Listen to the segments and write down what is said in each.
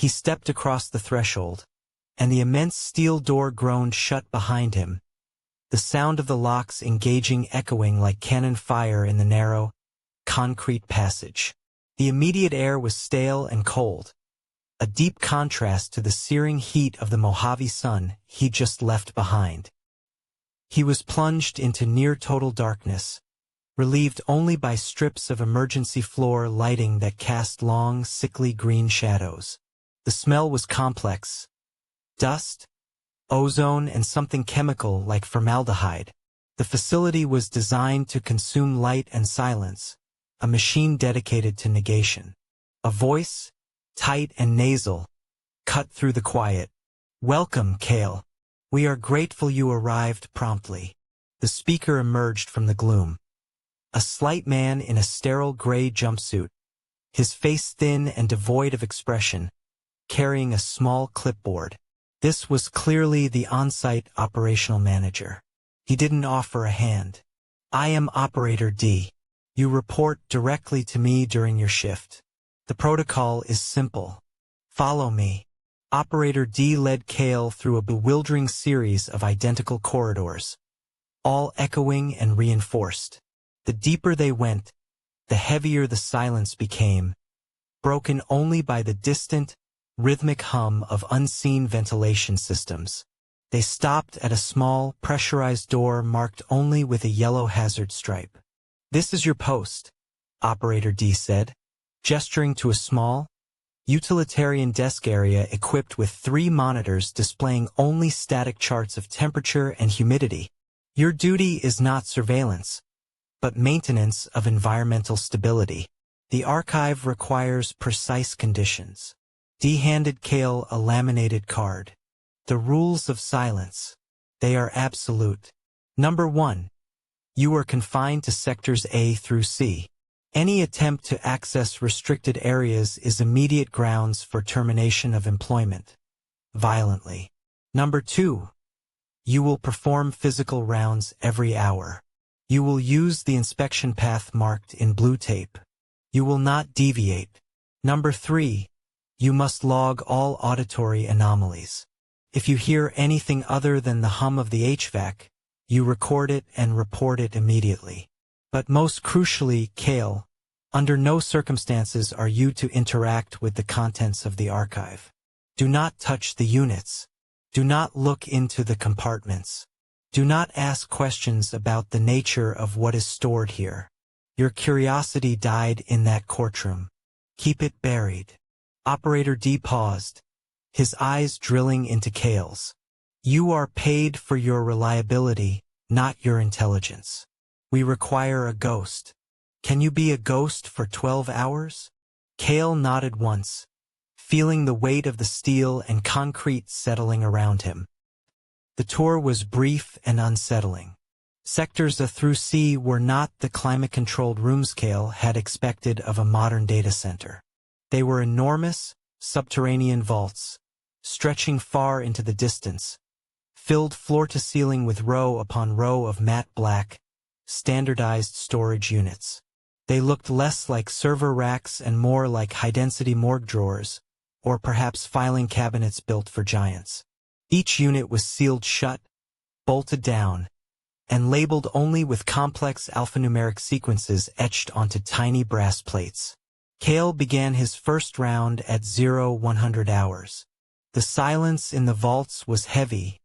He stepped across the threshold, and the immense steel door groaned shut behind him, the sound of the locks engaging echoing like cannon fire in the narrow, concrete passage. The immediate air was stale and cold, a deep contrast to the searing heat of the Mojave sun he'd just left behind. He was plunged into near-total darkness, relieved only by strips of emergency floor lighting that cast long, sickly green shadows. The smell was complex: dust, ozone, and something chemical like formaldehyde. The facility was designed to consume light and silence, a machine dedicated to negation. A voice, tight and nasal, cut through the quiet. "Welcome, Kael. We are grateful you arrived promptly." The speaker emerged from the gloom. A slight man in a sterile gray jumpsuit, his face thin and devoid of expression, carrying a small clipboard. This was clearly the on-site operational manager. He didn't offer a hand. "I am Operator D. You report directly to me during your shift. The protocol is simple. Follow me." Operator D led Kael through a bewildering series of identical corridors, all echoing and reinforced. The deeper they went, the heavier the silence became, broken only by the distant, rhythmic hum of unseen ventilation systems. They stopped at a small, pressurized door marked only with a yellow hazard stripe. "This is your post," Operator D said, gesturing to a small, utilitarian desk area equipped with 3 monitors displaying only static charts of temperature and humidity. "Your duty is not surveillance, but maintenance of environmental stability. The archive requires precise conditions." D handed Kael a laminated card. "The rules of silence. They are absolute. Number 1. You are confined to sectors A through C. Any attempt to access restricted areas is immediate grounds for termination of employment. Violently. Number 2. You will perform physical rounds every hour. You will use the inspection path marked in blue tape. You will not deviate. Number 3. You must log all auditory anomalies. If you hear anything other than the hum of the HVAC, you record it and report it immediately. But most crucially, Kael, under no circumstances are you to interact with the contents of the archive. Do not touch the units. Do not look into the compartments. Do not ask questions about the nature of what is stored here. Your curiosity died in that courtroom. Keep it buried." Operator D paused, his eyes drilling into Kael's. "You are paid for your reliability, not your intelligence. We require a ghost. Can you be a ghost for 12 hours? Kael nodded once, feeling the weight of the steel and concrete settling around him. The tour was brief and unsettling. Sectors A through C were not the climate-controlled rooms Kael had expected of a modern data center. They were enormous, subterranean vaults, stretching far into the distance, filled floor-to-ceiling with row upon row of matte black, standardized storage units. They looked less like server racks and more like high-density morgue drawers, or perhaps filing cabinets built for giants. Each unit was sealed shut, bolted down, and labeled only with complex alphanumeric sequences etched onto tiny brass plates. Kael began his first round at 0100 hours. The silence in the vaults was heavy,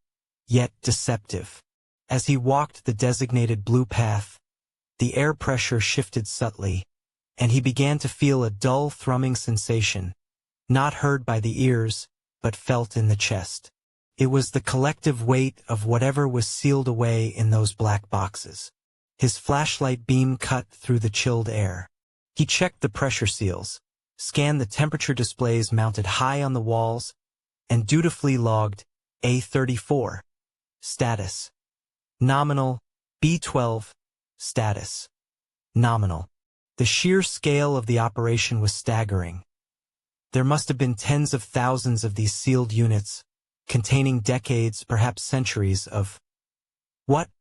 yet deceptive. As he walked the designated blue path, the air pressure shifted subtly, and he began to feel a dull thrumming sensation, not heard by the ears, but felt in the chest. It was the collective weight of whatever was sealed away in those black boxes. His flashlight beam cut through the chilled air. He checked the pressure seals, scanned the temperature displays mounted high on the walls, and dutifully logged A34. Status: nominal. B12. Status: nominal. The sheer scale of the operation was staggering. There must have been tens of thousands of these sealed units, containing decades, perhaps centuries of what?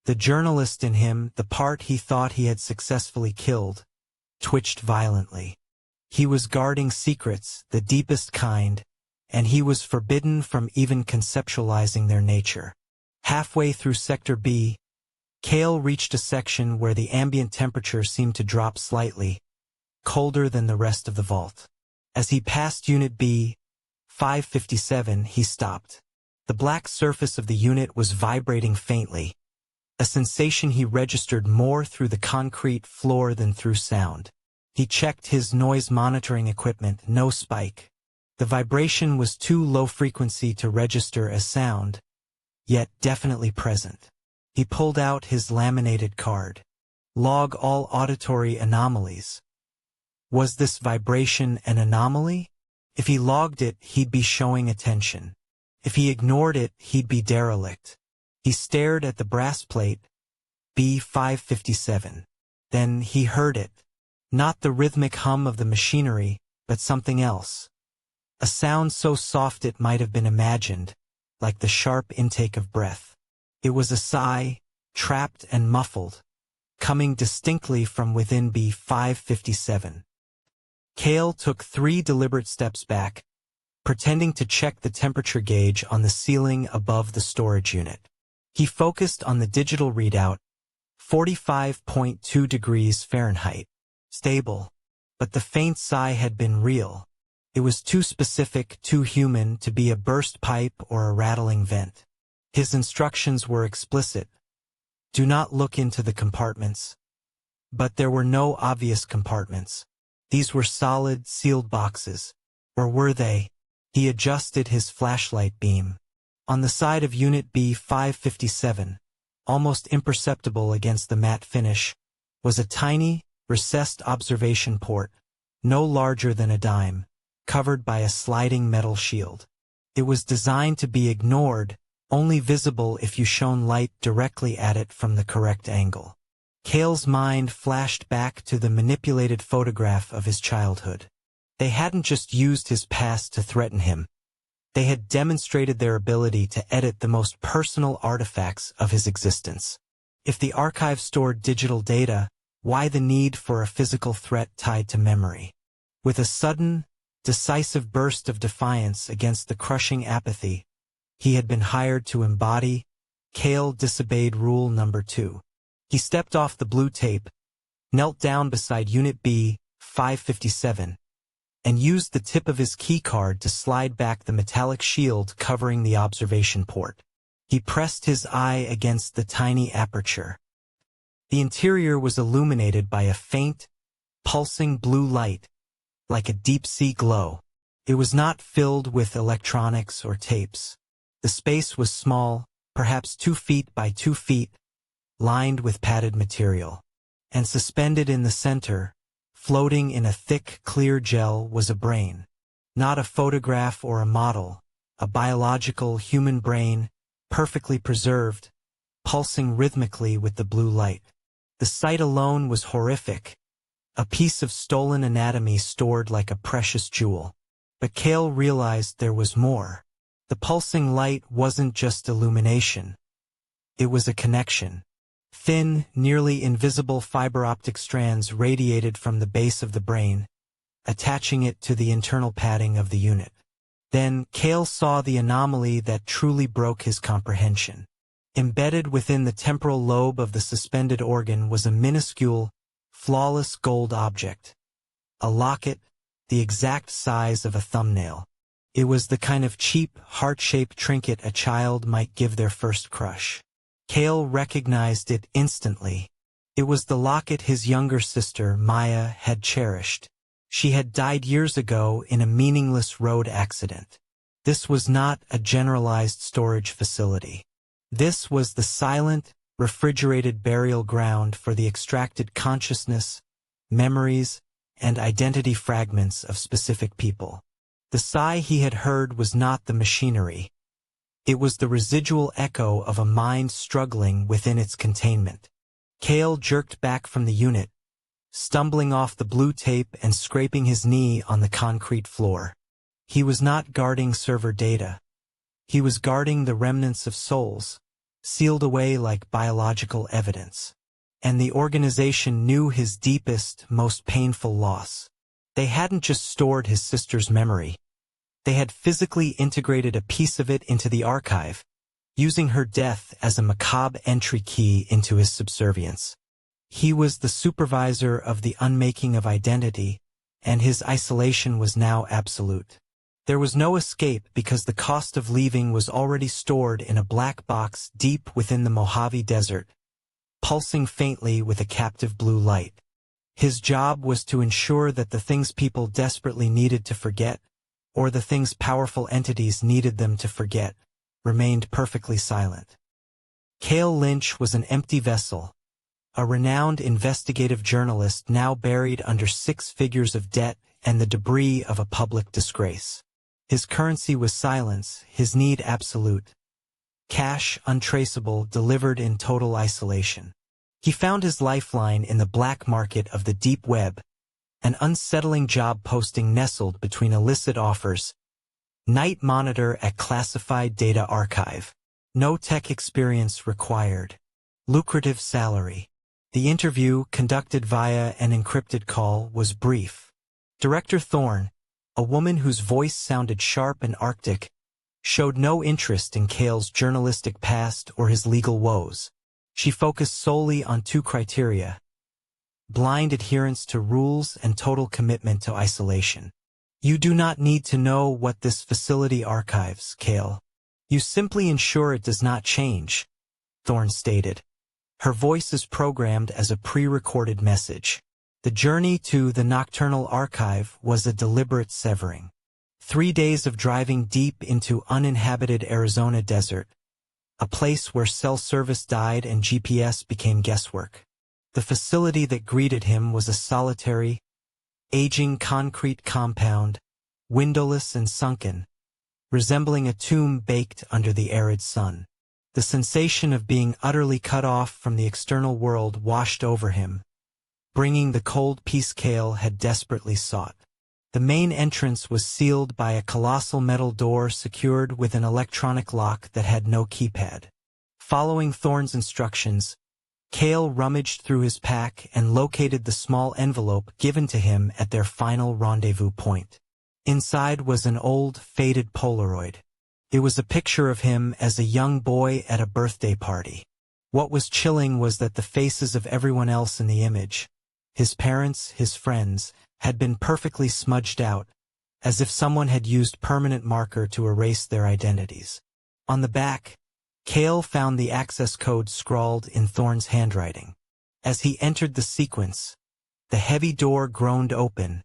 The journalist in him, the part he thought he had successfully killed, twitched violently. He was guarding secrets, the deepest kind, and he was forbidden from even conceptualizing their nature. Halfway through Sector B, Kael reached a section where the ambient temperature seemed to drop slightly, colder than the rest of the vault. As he passed Unit B, 557, he stopped. The black surface of the unit was vibrating faintly, a sensation he registered more through the concrete floor than through sound. He checked his noise monitoring equipment, no spike. The vibration was too low frequency to register as sound, yet definitely present. He pulled out his laminated card. Log all auditory anomalies. Was this vibration an anomaly? If he logged it, he'd be showing attention. If he ignored it, he'd be derelict. He stared at the brass plate, B557. Then he heard it. Not the rhythmic hum of the machinery, but something else. A sound so soft it might have been imagined, like the sharp intake of breath. It was a sigh, trapped and muffled, coming distinctly from within B557. Kael took 3 deliberate steps back, pretending to check the temperature gauge on the ceiling above the storage unit. He focused on the digital readout, 45.2 degrees Fahrenheit. Stable. But the faint sigh had been real. It was too specific, too human to be a burst pipe or a rattling vent. His instructions were explicit. Do not look into the compartments. But there were no obvious compartments. These were solid, sealed boxes. Or were they? He adjusted his flashlight beam. On the side of Unit B557, almost imperceptible against the matte finish, was a tiny, recessed observation port, no larger than a dime, covered by a sliding metal shield. It was designed to be ignored, only visible if you shone light directly at it from the correct angle. Kael's mind flashed back to the manipulated photograph of his childhood. They hadn't just used his past to threaten him. They had demonstrated their ability to edit the most personal artifacts of his existence. If the archive stored digital data, why the need for a physical threat tied to memory? With a sudden, decisive burst of defiance against the crushing apathy he had been hired to embody, Kael disobeyed rule number 2. He stepped off the blue tape, knelt down beside Unit B, 557, and used the tip of his keycard to slide back the metallic shield covering the observation port. He pressed his eye against the tiny aperture. The interior was illuminated by a faint, pulsing blue light, like a deep-sea glow. It was not filled with electronics or tapes. The space was small, perhaps 2 feet by 2 feet, lined with padded material. And suspended in the center, floating in a thick, clear gel, was a brain. Not a photograph or a model, a biological human brain, perfectly preserved, pulsing rhythmically with the blue light. The sight alone was horrific, a piece of stolen anatomy stored like a precious jewel. But Kael realized there was more. The pulsing light wasn't just illumination. It was a connection. Thin, nearly invisible fiber optic strands radiated from the base of the brain, attaching it to the internal padding of the unit. Then Kael saw the anomaly that truly broke his comprehension. Embedded within the temporal lobe of the suspended organ was a minuscule, flawless gold object. A locket, the exact size of a thumbnail. It was the kind of cheap, heart-shaped trinket a child might give their first crush. Kael recognized it instantly. It was the locket his younger sister, Maya, had cherished. She had died years ago in a meaningless road accident. This was not a generalized storage facility. This was the silent, refrigerated burial ground for the extracted consciousness, memories, and identity fragments of specific people. The sigh he had heard was not the machinery. It was the residual echo of a mind struggling within its containment. Kael jerked back from the unit, stumbling off the blue tape and scraping his knee on the concrete floor. He was not guarding server data. He was guarding the remnants of souls, sealed away like biological evidence. And the organization knew his deepest, most painful loss. They hadn't just stored his sister's memory. They had physically integrated a piece of it into the archive, using her death as a macabre entry key into his subservience. He was the supervisor of the unmaking of identity, and his isolation was now absolute. There was no escape because the cost of leaving was already stored in a black box deep within the Mojave Desert, pulsing faintly with a captive blue light. His job was to ensure that the things people desperately needed to forget, or the things powerful entities needed them to forget, remained perfectly silent. Kael Lynch was an empty vessel, a renowned investigative journalist now buried under 6 figures of debt and the debris of a public disgrace. His currency was silence, his need absolute. Cash untraceable, delivered in total isolation. He found his lifeline in the black market of the deep web, an unsettling job posting nestled between illicit offers. Night monitor at classified data archive. No tech experience required. Lucrative salary. The interview, conducted via an encrypted call, was brief. Director Thorne, a woman whose voice sounded sharp and arctic, showed no interest in Kael's journalistic past or his legal woes. She focused solely on 2 criteria: blind adherence to rules and total commitment to isolation. You do not need to know what this facility archives, Kael. You simply ensure it does not change, Thorne stated. Her voice is programmed as a pre-recorded message. The journey to the Nocturnal Archive was a deliberate severing. 3 days of driving deep into uninhabited Arizona desert, a place where cell service died and GPS became guesswork. The facility that greeted him was a solitary, aging concrete compound, windowless and sunken, resembling a tomb baked under the arid sun. The sensation of being utterly cut off from the external world washed over him, bringing the cold peace Kael had desperately sought. The main entrance was sealed by a colossal metal door secured with an electronic lock that had no keypad. Following Thorne's instructions, Kael rummaged through his pack and located the small envelope given to him at their final rendezvous point. Inside was an old, faded Polaroid. It was a picture of him as a young boy at a birthday party. What was chilling was that the faces of everyone else in the image, his parents, his friends, had been perfectly smudged out, as if someone had used permanent marker to erase their identities. On the back, Kael found the access code scrawled in Thorne's handwriting. As he entered the sequence, the heavy door groaned open,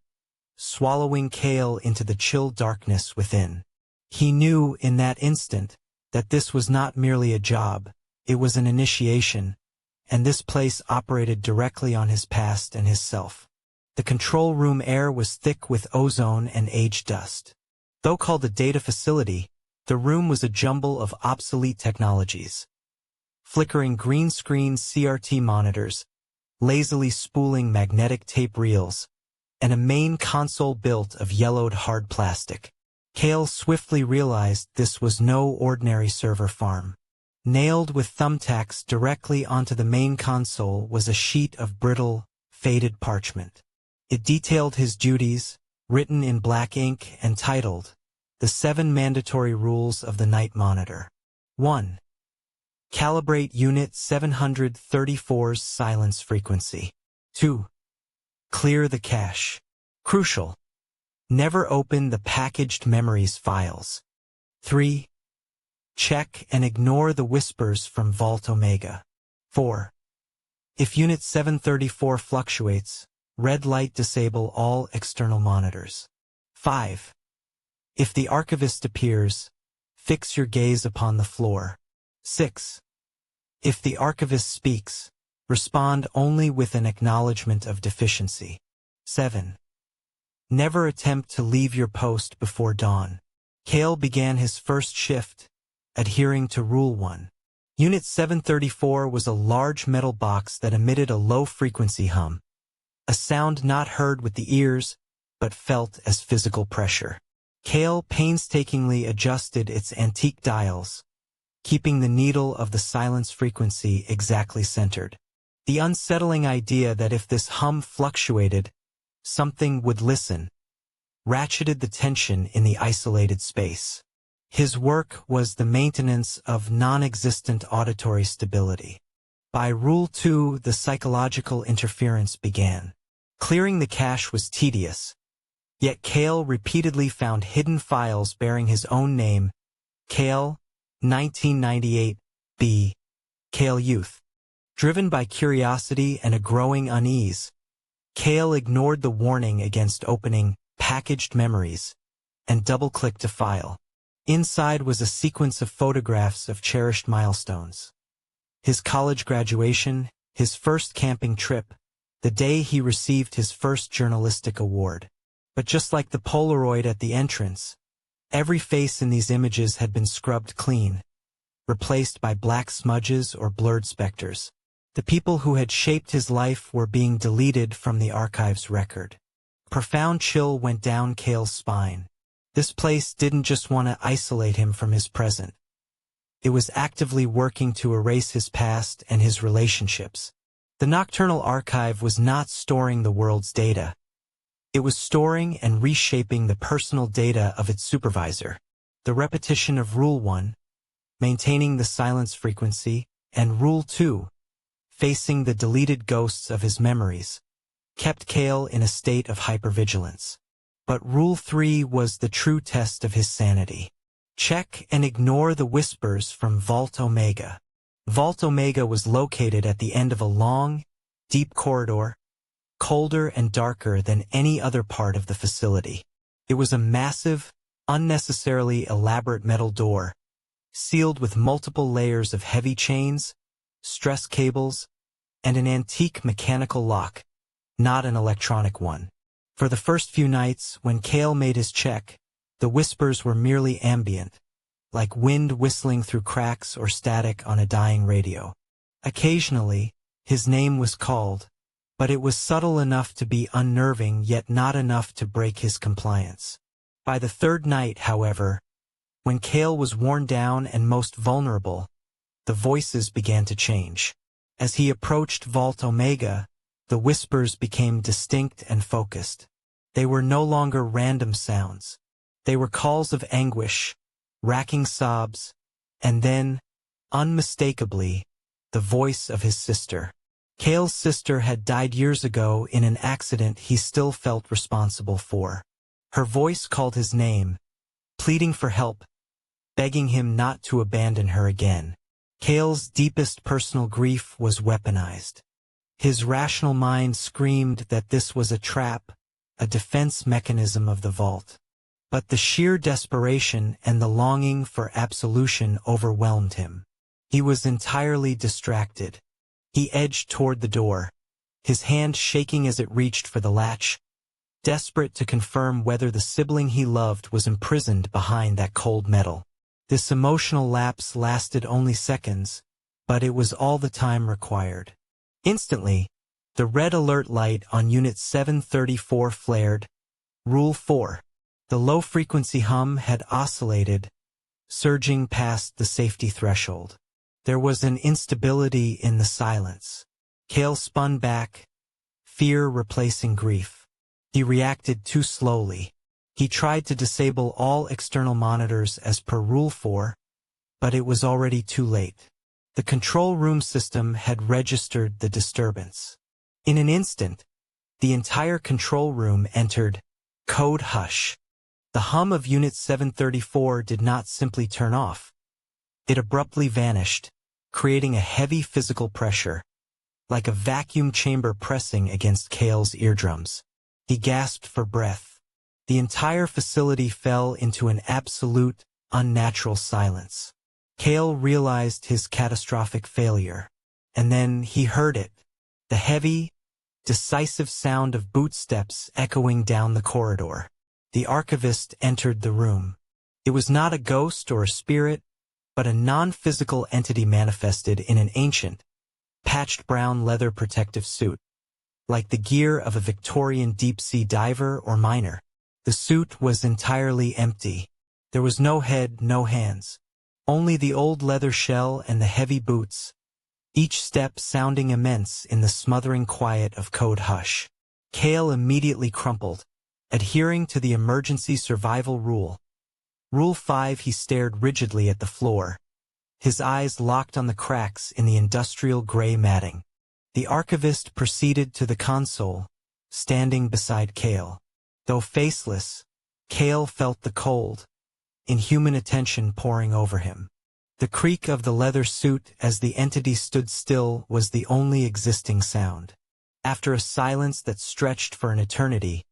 swallowing Kael into the chill darkness within. He knew in that instant that this was not merely a job, it was an initiation, and this place operated directly on his past and his self. The control room air was thick with ozone and aged dust. Though called a data facility, the room was a jumble of obsolete technologies. Flickering green screen CRT monitors, lazily spooling magnetic tape reels, and a main console built of yellowed hard plastic. Kael swiftly realized this was no ordinary server farm. Nailed with thumbtacks directly onto the main console was a sheet of brittle, faded parchment. It detailed his duties, written in black ink and titled, "The 7 Mandatory Rules of the Night Monitor." 1. Calibrate Unit 734's silence frequency. 2. Clear the cache. Crucial. Never open the packaged memories files. 3. Check and ignore the whispers from Vault Omega. 4. If Unit 734 fluctuates, red light disable all external monitors. 5. If the archivist appears, fix your gaze upon the floor. 6. If the archivist speaks, respond only with an acknowledgement of deficiency. 7. Never attempt to leave your post before dawn. Kael began his first shift, adhering to Rule 1. Unit 734 was a large metal box that emitted a low-frequency hum, a sound not heard with the ears, but felt as physical pressure. Kael painstakingly adjusted its antique dials, keeping the needle of the silence frequency exactly centered. The unsettling idea that if this hum fluctuated, something would listen, ratcheted the tension in the isolated space. His work was the maintenance of non-existent auditory stability. By Rule 2, the psychological interference began. Clearing the cache was tedious, yet Kael repeatedly found hidden files bearing his own name, Kael, 1998, B. Kael Youth. Driven by curiosity and a growing unease, Kael ignored the warning against opening packaged memories and double-clicked a file. Inside was a sequence of photographs of cherished milestones. His college graduation, his first camping trip, the day he received his first journalistic award. But just like the Polaroid at the entrance, every face in these images had been scrubbed clean, replaced by black smudges or blurred specters. The people who had shaped his life were being deleted from the archive's record. A profound chill went down Kael's spine. This place didn't just want to isolate him from his present. It was actively working to erase his past and his relationships. The Nocturnal Archive was not storing the world's data. It was storing and reshaping the personal data of its supervisor. The repetition of Rule 1, maintaining the silence frequency, and Rule 2, facing the deleted ghosts of his memories, kept Kael in a state of hypervigilance. But Rule 3 was the true test of his sanity. Check and ignore the whispers from Vault Omega. Vault Omega was located at the end of a long, deep corridor, colder and darker than any other part of the facility. It was a massive, unnecessarily elaborate metal door, sealed with multiple layers of heavy chains, stress cables, and an antique mechanical lock, not an electronic one. For the first few nights, when Kael made his check, the whispers were merely ambient, like wind whistling through cracks or static on a dying radio. Occasionally, his name was called, but it was subtle enough to be unnerving yet not enough to break his compliance. By the third night, however, when Kael was worn down and most vulnerable, the voices began to change. As he approached Vault Omega, the whispers became distinct and focused. They were no longer random sounds. They were calls of anguish, racking sobs, and then, unmistakably, the voice of his sister. Kael's sister had died years ago in an accident he still felt responsible for. Her voice called his name, pleading for help, begging him not to abandon her again. Kael's deepest personal grief was weaponized. His rational mind screamed that this was a trap, a defense mechanism of the vault. But the sheer desperation and the longing for absolution overwhelmed him. He was entirely distracted. He edged toward the door, his hand shaking as it reached for the latch, desperate to confirm whether the sibling he loved was imprisoned behind that cold metal. This emotional lapse lasted only seconds, but it was all the time required. Instantly, the red alert light on Unit 734 flared. Rule 4. The low-frequency hum had oscillated, surging past the safety threshold. There was an instability in the silence. Kael spun back, fear replacing grief. He reacted too slowly. He tried to disable all external monitors as per Rule 4, but it was already too late. The control room system had registered the disturbance. In an instant, the entire control room entered code hush. The hum of Unit 734 did not simply turn off. It abruptly vanished, creating a heavy physical pressure, like a vacuum chamber pressing against Kael's eardrums. He gasped for breath. The entire facility fell into an absolute, unnatural silence. Kael realized his catastrophic failure. And then he heard it, the heavy, decisive sound of bootsteps echoing down the corridor. The archivist entered the room. It was not a ghost or a spirit, but a non-physical entity manifested in an ancient, patched brown leather protective suit, like the gear of a Victorian deep-sea diver or miner. The suit was entirely empty. There was no head, no hands. Only the old leather shell and the heavy boots, each step sounding immense in the smothering quiet of code hush. Kael immediately crumpled, adhering to the emergency survival rule. Rule 5. He stared rigidly at the floor, his eyes locked on the cracks in the industrial gray matting. The archivist proceeded to the console, standing beside Kael. Though faceless, Kael felt the cold, inhuman attention pouring over him. The creak of the leather suit as the entity stood still was the only existing sound. After a silence that stretched for an eternity,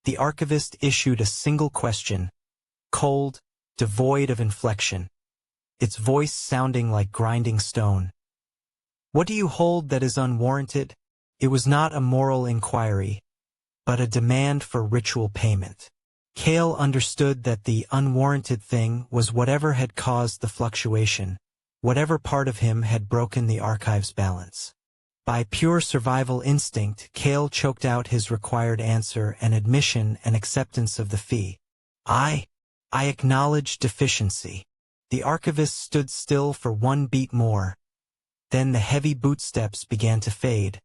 the archivist issued a single question, cold, devoid of inflection, its voice sounding like grinding stone. "What do you hold that is unwarranted?" It was not a moral inquiry, but a demand for ritual payment. Kael understood that the unwarranted thing was whatever had caused the fluctuation, whatever part of him had broken the archive's balance. By pure survival instinct, Kael choked out his required answer, an admission and acceptance of the fee. I acknowledge deficiency." The archivist stood still for one beat more. Then the heavy bootsteps began to fade,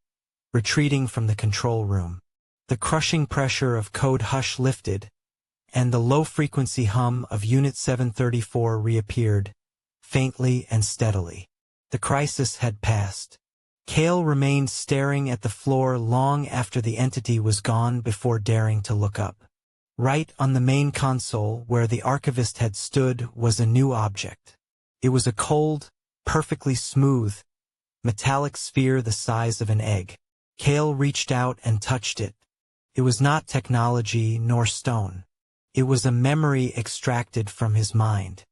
retreating from the control room. The crushing pressure of code hush lifted, and the low-frequency hum of Unit 734 reappeared, faintly and steadily. The crisis had passed. Kael remained staring at the floor long after the entity was gone before daring to look up. Right on the main console where the archivist had stood was a new object. It was a cold, perfectly smooth, metallic sphere the size of an egg. Kael reached out and touched it. It was not technology nor stone. It was a memory extracted from his mind.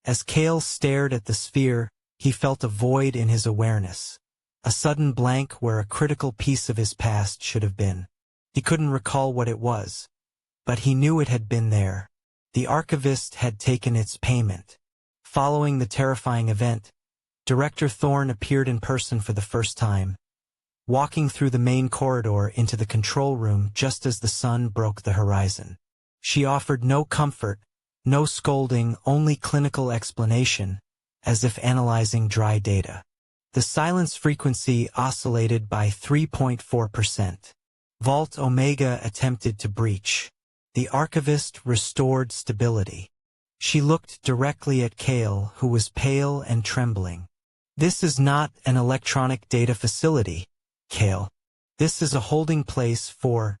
As Kael stared at the sphere, he felt a void in his awareness, a sudden blank where a critical piece of his past should have been. He couldn't recall what it was, but he knew it had been there. The archivist had taken its payment. Following the terrifying event, Director Thorne appeared in person for the first time, walking through the main corridor into the control room just as the sun broke the horizon. She offered no comfort, no scolding, only clinical explanation, as if analyzing dry data. The silence frequency oscillated by 3.4%. Vault Omega attempted to breach. The archivist restored stability. She looked directly at Kael, who was pale and trembling. "This is not an electronic data facility, Kael. This is a holding place for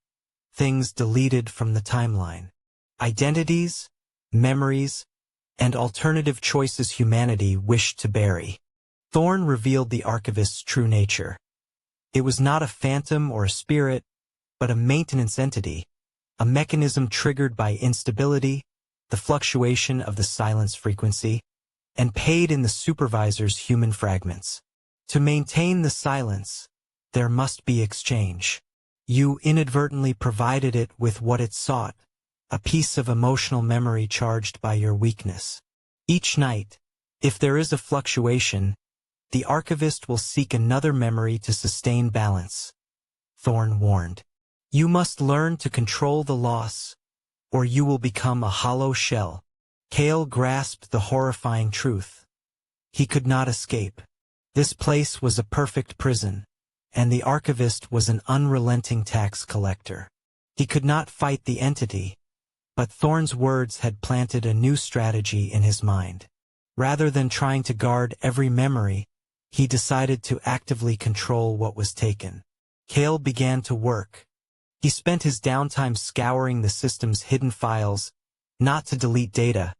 things deleted from the timeline. Identities, memories, and alternative choices humanity wished to bury." Thorne revealed the archivist's true nature. It was not a phantom or a spirit, but a maintenance entity, a mechanism triggered by instability, the fluctuation of the silence frequency, and paid in the supervisor's human fragments. To maintain the silence, there must be exchange. You inadvertently provided it with what it sought, a piece of emotional memory charged by your weakness. Each night, if there is a fluctuation, the archivist will seek another memory to sustain balance. Thorne warned. You must learn to control the loss, or you will become a hollow shell. Kael grasped the horrifying truth. He could not escape. This place was a perfect prison, and the archivist was an unrelenting tax collector. He could not fight the entity, but Thorne's words had planted a new strategy in his mind. Rather than trying to guard every memory, he decided to actively control what was taken. Kael began to work. He spent his downtime scouring the system's hidden files, not to delete data,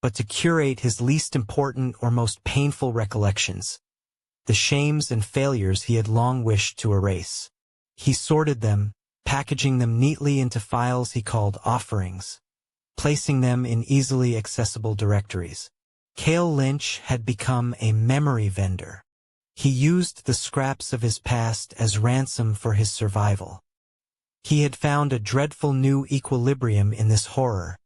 but to curate his least important or most painful recollections, the shames and failures he had long wished to erase. He sorted them, packaging them neatly into files he called offerings, placing them in easily accessible directories. Kael Lynch had become a memory vendor. He used the scraps of his past as ransom for his survival. He had found a dreadful new equilibrium in this horror,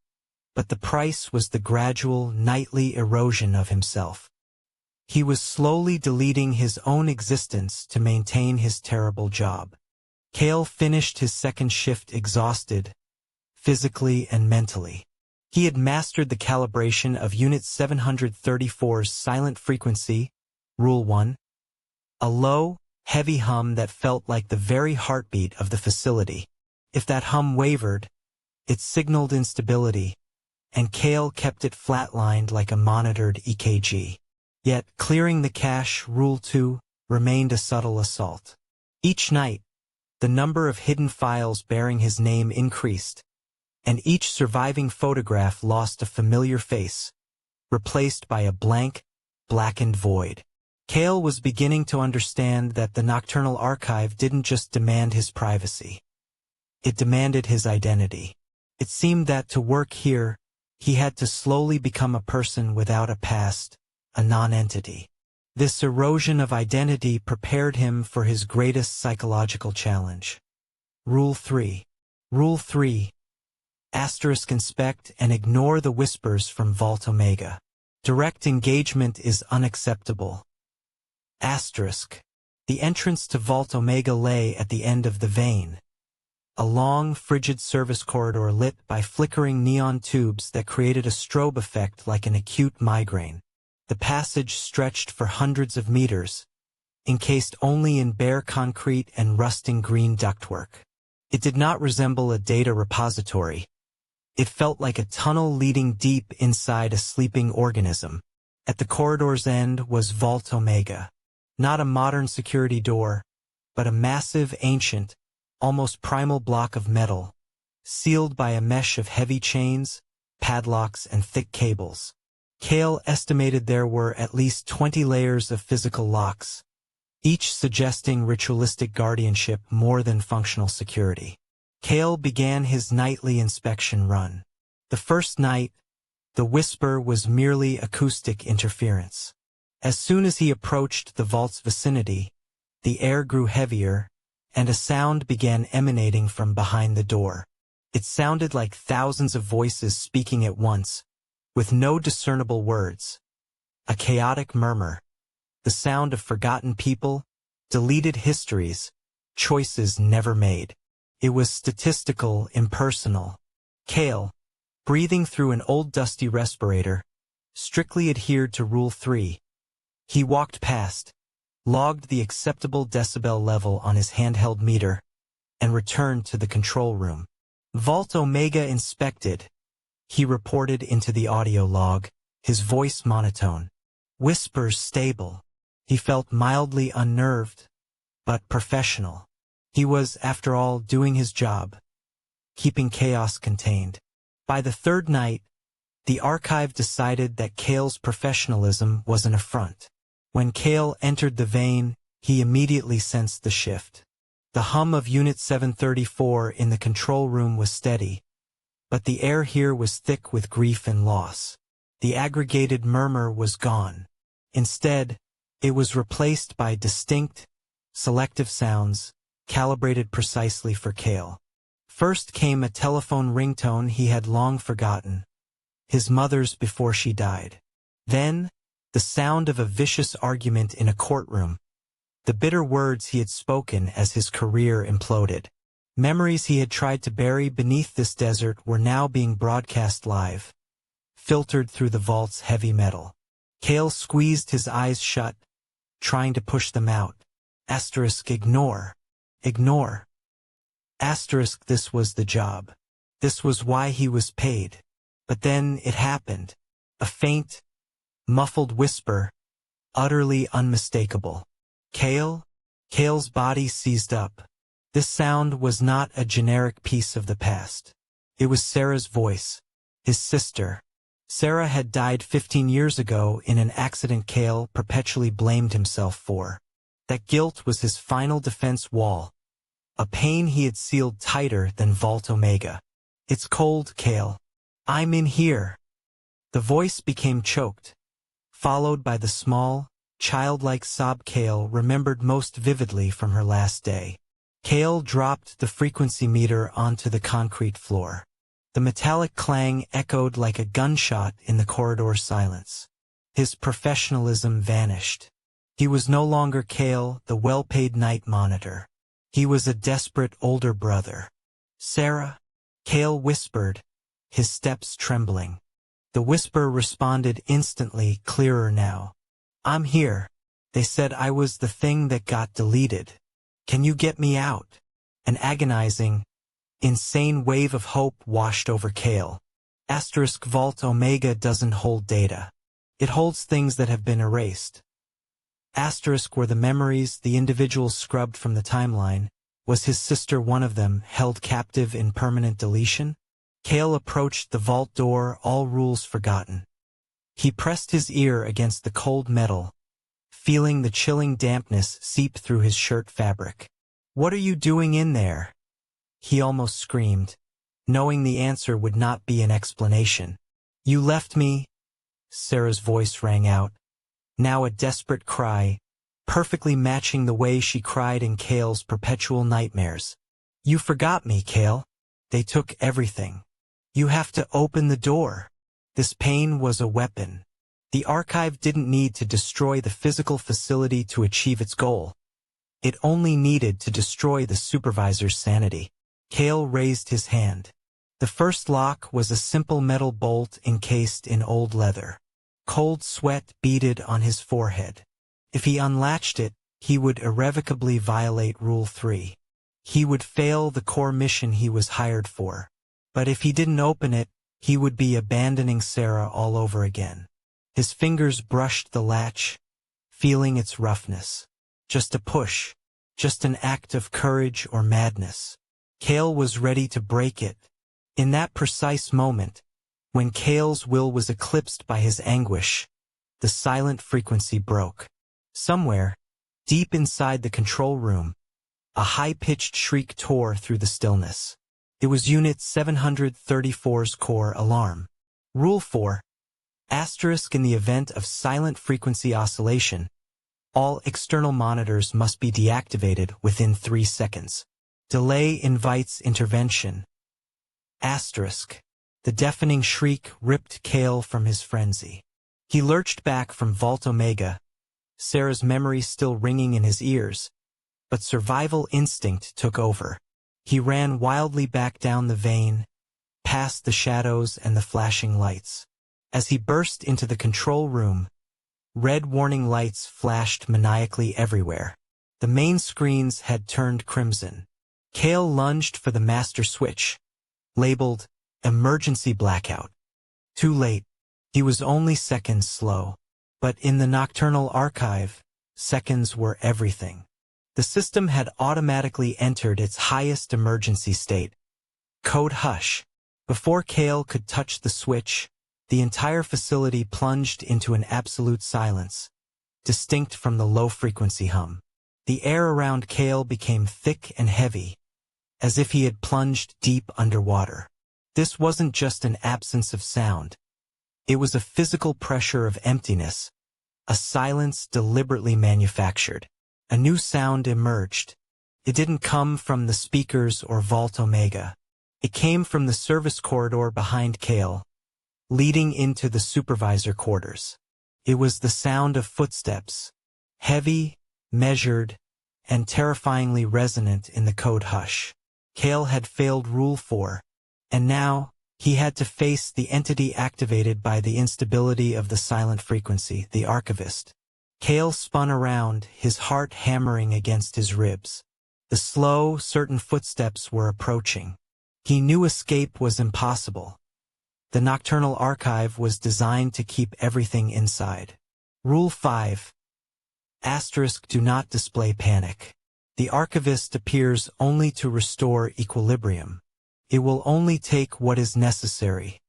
but the price was the gradual, nightly erosion of himself. He was slowly deleting his own existence to maintain his terrible job. Kael finished his second shift exhausted, physically and mentally. He had mastered the calibration of Unit 734's silent frequency, Rule 1, a low, heavy hum that felt like the very heartbeat of the facility. If that hum wavered, it signaled instability, and Kael kept it flatlined like a monitored EKG. Yet, clearing the cache, Rule 2, remained a subtle assault. Each night, the number of hidden files bearing his name increased, and each surviving photograph lost a familiar face, replaced by a blank, blackened void. Kael was beginning to understand that the Nocturnal Archive didn't just demand his privacy. It demanded his identity. It seemed that to work here, he had to slowly become a person without a past, a non-entity. This erosion of identity prepared him for his greatest psychological challenge. Rule 3. Rule 3. Inspect and ignore the whispers from Vault Omega. Direct engagement is unacceptable. The entrance to Vault Omega lay at the end of the vein. A long, frigid service corridor lit by flickering neon tubes that created a strobe effect like an acute migraine. The passage stretched for hundreds of meters, encased only in bare concrete and rusting green ductwork. It did not resemble a data repository. It felt like a tunnel leading deep inside a sleeping organism. At the corridor's end was Vault Omega. Not a modern security door, but a massive, ancient, almost primal block of metal, sealed by a mesh of heavy chains, padlocks, and thick cables. Kael estimated there were at least 20 layers of physical locks, each suggesting ritualistic guardianship more than functional security. Kael began his nightly inspection run. The first night, the whisper was merely acoustic interference. As soon as he approached the vault's vicinity, the air grew heavier, and a sound began emanating from behind the door. It sounded like thousands of voices speaking at once, with no discernible words. A chaotic murmur, the sound of forgotten people, deleted histories, choices never made. It was statistical, impersonal. Kael, breathing through an old dusty respirator, strictly adhered to Rule 3. He walked past, logged the acceptable decibel level on his handheld meter, and returned to the control room. Vault Omega inspected, he reported into the audio log, his voice monotone. Whispers stable. He felt mildly unnerved, but professional. He was, after all, doing his job, keeping chaos contained. By the third night, the archive decided that Kael's professionalism was an affront. When Kael entered the vein, he immediately sensed the shift. The hum of Unit 734 in the control room was steady, but the air here was thick with grief and loss. The aggregated murmur was gone. Instead, it was replaced by distinct, selective sounds, calibrated precisely for Kael. First came a telephone ringtone he had long forgotten, his mother's before she died. Then, the sound of a vicious argument in a courtroom, the bitter words he had spoken as his career imploded. Memories he had tried to bury beneath this desert were now being broadcast live, filtered through the vault's heavy metal. Kael squeezed his eyes shut, trying to push them out. Ignore. Ignore. This was the job. This was why he was paid. But then it happened. A faint, muffled whisper, utterly unmistakable. Kael? Kael's body seized up. This sound was not a generic piece of the past. It was Sarah's voice, his sister. Sarah had died 15 years ago in an accident Kael perpetually blamed himself for. That guilt was his final defense wall, a pain he had sealed tighter than Vault Omega. It's cold, Kael. I'm in here. The voice became choked, followed by the small, childlike sob Kael remembered most vividly from her last day. Kael dropped the frequency meter onto the concrete floor. The metallic clang echoed like a gunshot in the corridor silence. His professionalism vanished. He was no longer Kael, the well-paid night monitor. He was a desperate older brother. Sarah? Kael whispered, his steps trembling. The whisper responded instantly, clearer now. I'm here. They said I was the thing that got deleted. Can you get me out? An agonizing, Insane wave of hope washed over Kael. Vault Omega doesn't hold data. It holds things that have been erased. Were the memories the individual scrubbed from the timeline. Was his sister one of them, held captive in permanent deletion? Kael approached the vault door, all rules forgotten. He pressed his ear against the cold metal, feeling the chilling dampness seep through his shirt fabric. "What are you doing in there?" he almost screamed, knowing the answer would not be an explanation. "You left me," Sarah's voice rang out, now a desperate cry, perfectly matching the way she cried in Kael's perpetual nightmares. "You forgot me, Kael. They took everything. You have to open the door." This pain was a weapon. The archive didn't need to destroy the physical facility to achieve its goal. It only needed to destroy the supervisor's sanity. Kael raised his hand. The first lock was a simple metal bolt encased in old leather. Cold sweat beaded on his forehead. If he unlatched it, he would irrevocably violate Rule 3. He would fail the core mission he was hired for. But if he didn't open it, he would be abandoning Sarah all over again. His fingers brushed the latch, feeling its roughness. Just a push, just an act of courage or madness. Kael was ready to break it. In that precise moment, when Kael's will was eclipsed by his anguish, the silent frequency broke. Somewhere, deep inside the control room, a high-pitched shriek tore through the stillness. It was Unit 734's core alarm. Rule 4. In the event of silent frequency oscillation, all external monitors must be deactivated within 3 seconds. Delay invites intervention. The deafening shriek ripped Kael from his frenzy. He lurched back from Vault Omega, Sarah's memory still ringing in his ears, but survival instinct took over. He ran wildly back down the vein, past the shadows and the flashing lights. As he burst into the control room, red warning lights flashed maniacally everywhere. The main screens had turned crimson. Kael lunged for the master switch, labeled Emergency Blackout. Too late. He was only seconds slow. But in the Nocturnal Archive, seconds were everything. The system had automatically entered its highest emergency state. Code hush. Before Kael could touch the switch, the entire facility plunged into an absolute silence, distinct from the low-frequency hum. The air around Kael became thick and heavy, as if he had plunged deep underwater. This wasn't just an absence of sound. It was a physical pressure of emptiness, a silence deliberately manufactured. A new sound emerged. It didn't come from the speakers or Vault Omega. It came from the service corridor behind Kael, leading into the supervisor quarters. It was the sound of footsteps, heavy, measured, and terrifyingly resonant in the code hush. Kael had failed Rule 4, and now he had to face the entity activated by the instability of the silent frequency, the archivist. Kael spun around, his heart hammering against his ribs. The slow, certain footsteps were approaching. He knew escape was impossible. The Nocturnal Archive was designed to keep everything inside. Rule 5. Do not display panic. The archivist appears only to restore equilibrium. It will only take what is necessary.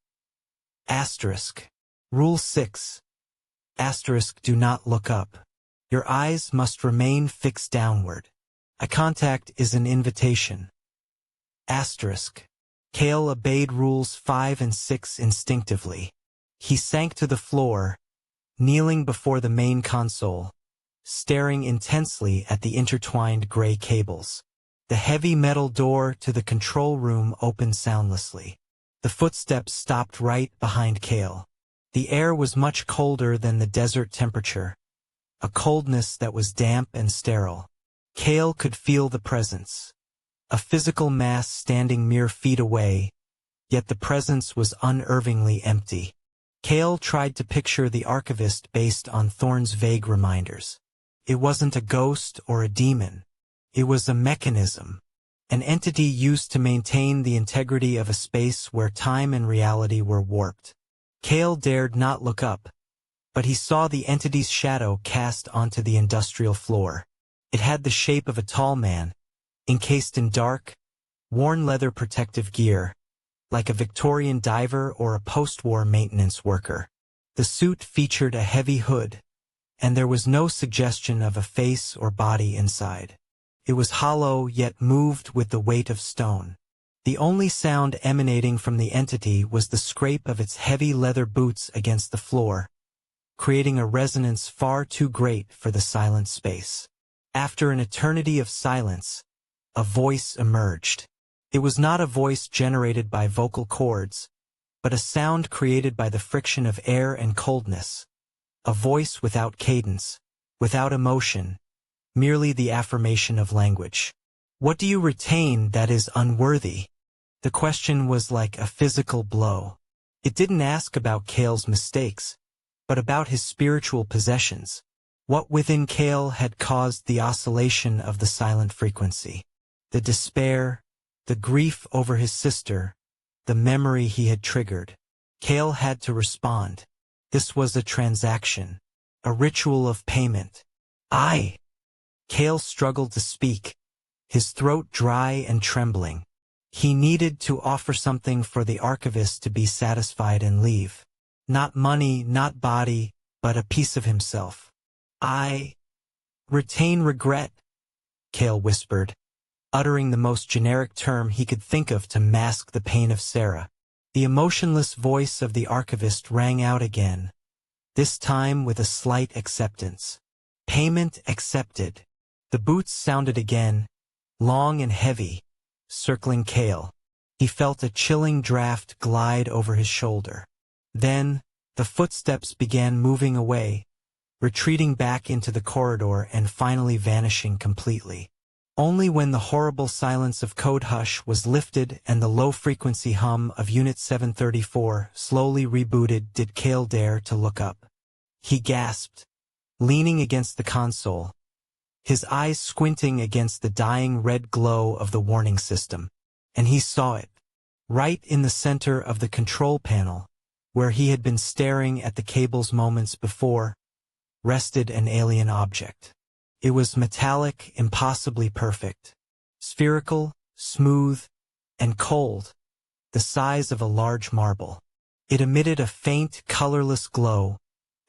Rule 6. Do not look up. Your eyes must remain fixed downward. Eye contact is an invitation. Kael obeyed Rules 5 and 6 instinctively. He sank to the floor, kneeling before the main console, staring intensely at the intertwined gray cables. The heavy metal door to the control room opened soundlessly. The footsteps stopped right behind Kael. The air was much colder than the desert temperature, a coldness that was damp and sterile. Kael could feel the presence, a physical mass standing mere feet away, yet the presence was unnervingly empty. Kael tried to picture the archivist based on Thorne's vague reminders. It wasn't a ghost or a demon. It was a mechanism, an entity used to maintain the integrity of a space where time and reality were warped. Kael dared not look up, but he saw the entity's shadow cast onto the industrial floor. It had the shape of a tall man, encased in dark, worn leather protective gear, like a Victorian diver or a post-war maintenance worker. The suit featured a heavy hood, and there was no suggestion of a face or body inside. It was hollow yet moved with the weight of stone. The only sound emanating from the entity was the scrape of its heavy leather boots against the floor, creating a resonance far too great for the silent space. After an eternity of silence, a voice emerged. It was not a voice generated by vocal cords, but a sound created by the friction of air and coldness. A voice without cadence, without emotion, merely the affirmation of language. What do you retain that is unworthy? The question was like a physical blow. It didn't ask about Kael's mistakes, but about his spiritual possessions. What within Kael had caused the oscillation of the silent frequency? The despair, the grief over his sister, the memory he had triggered. Kael had to respond. This was a transaction, a ritual of payment. Kael struggled to speak, his throat dry and trembling. He needed to offer something for the archivist to be satisfied and leave. Not money, not body, but a piece of himself. I retain regret, Kael whispered, uttering the most generic term he could think of to mask the pain of Sarah. The emotionless voice of the archivist rang out again, this time with a slight acceptance. Payment accepted. The boots sounded again, long and heavy, circling Kael. He felt a chilling draft glide over his shoulder. Then, the footsteps began moving away, retreating back into the corridor and finally vanishing completely. Only when the horrible silence of code hush was lifted and the low-frequency hum of Unit 734 slowly rebooted did Kael dare to look up. He gasped, leaning against the console, his eyes squinting against the dying red glow of the warning system. And he saw it. Right in the center of the control panel, where he had been staring at the cables moments before, rested an alien object. It was metallic, impossibly perfect. Spherical, smooth, and cold, the size of a large marble. It emitted a faint, colorless glow,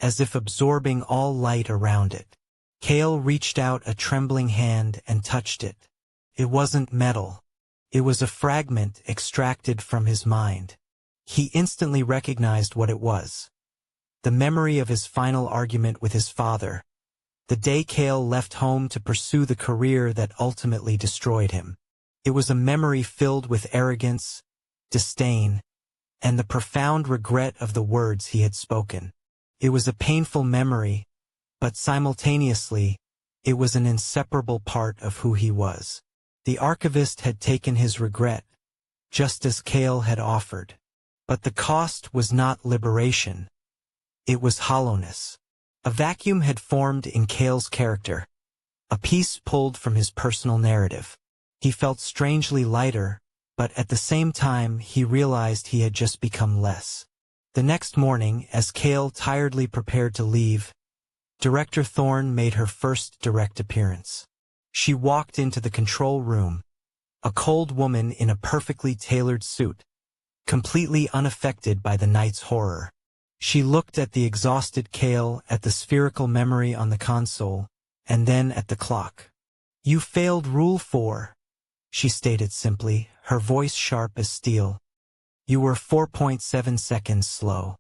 as if absorbing all light around it. Kael reached out a trembling hand and touched it. It wasn't metal. It was a fragment extracted from his mind. He instantly recognized what it was. The memory of his final argument with his father, the day Kael left home to pursue the career that ultimately destroyed him. It was a memory filled with arrogance, disdain, and the profound regret of the words he had spoken. It was a painful memory, but simultaneously, it was an inseparable part of who he was. The archivist had taken his regret, just as Kael had offered. But the cost was not liberation. It was hollowness. A vacuum had formed in Kael's character, a piece pulled from his personal narrative. He felt strangely lighter, but at the same time he realized he had just become less. The next morning, as Kael tiredly prepared to leave, Director Thorne made her first direct appearance. She walked into the control room, a cold woman in a perfectly tailored suit, completely unaffected by the night's horror. She looked at the exhausted Kael, at the spherical memory on the console, and then at the clock. "You failed Rule 4, she stated simply, her voice sharp as steel. "You were 4.7 seconds slow.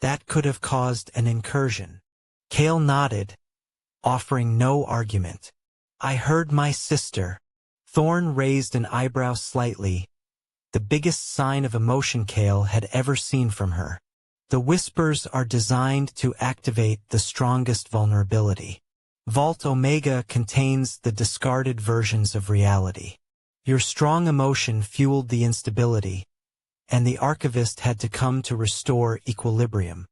That could have caused an incursion." Kael nodded, offering no argument. "I heard my sister." Thorne raised an eyebrow slightly, the biggest sign of emotion Kael had ever seen from her. "The whispers are designed to activate the strongest vulnerability. Vault Omega contains the discarded versions of reality. Your strong emotion fueled the instability, and the archivist had to come to restore equilibrium."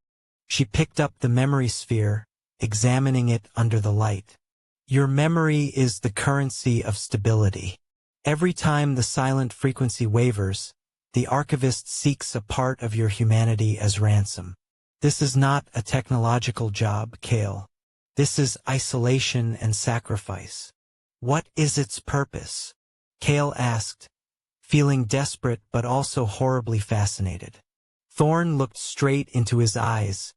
She picked up the memory sphere, examining it under the light. "Your memory is the currency of stability. Every time the silent frequency wavers, the archivist seeks a part of your humanity as ransom. This is not a technological job, Kael. This is isolation and sacrifice. What is its purpose? Kael asked, feeling desperate but also horribly fascinated. Thorn looked straight into his eyes,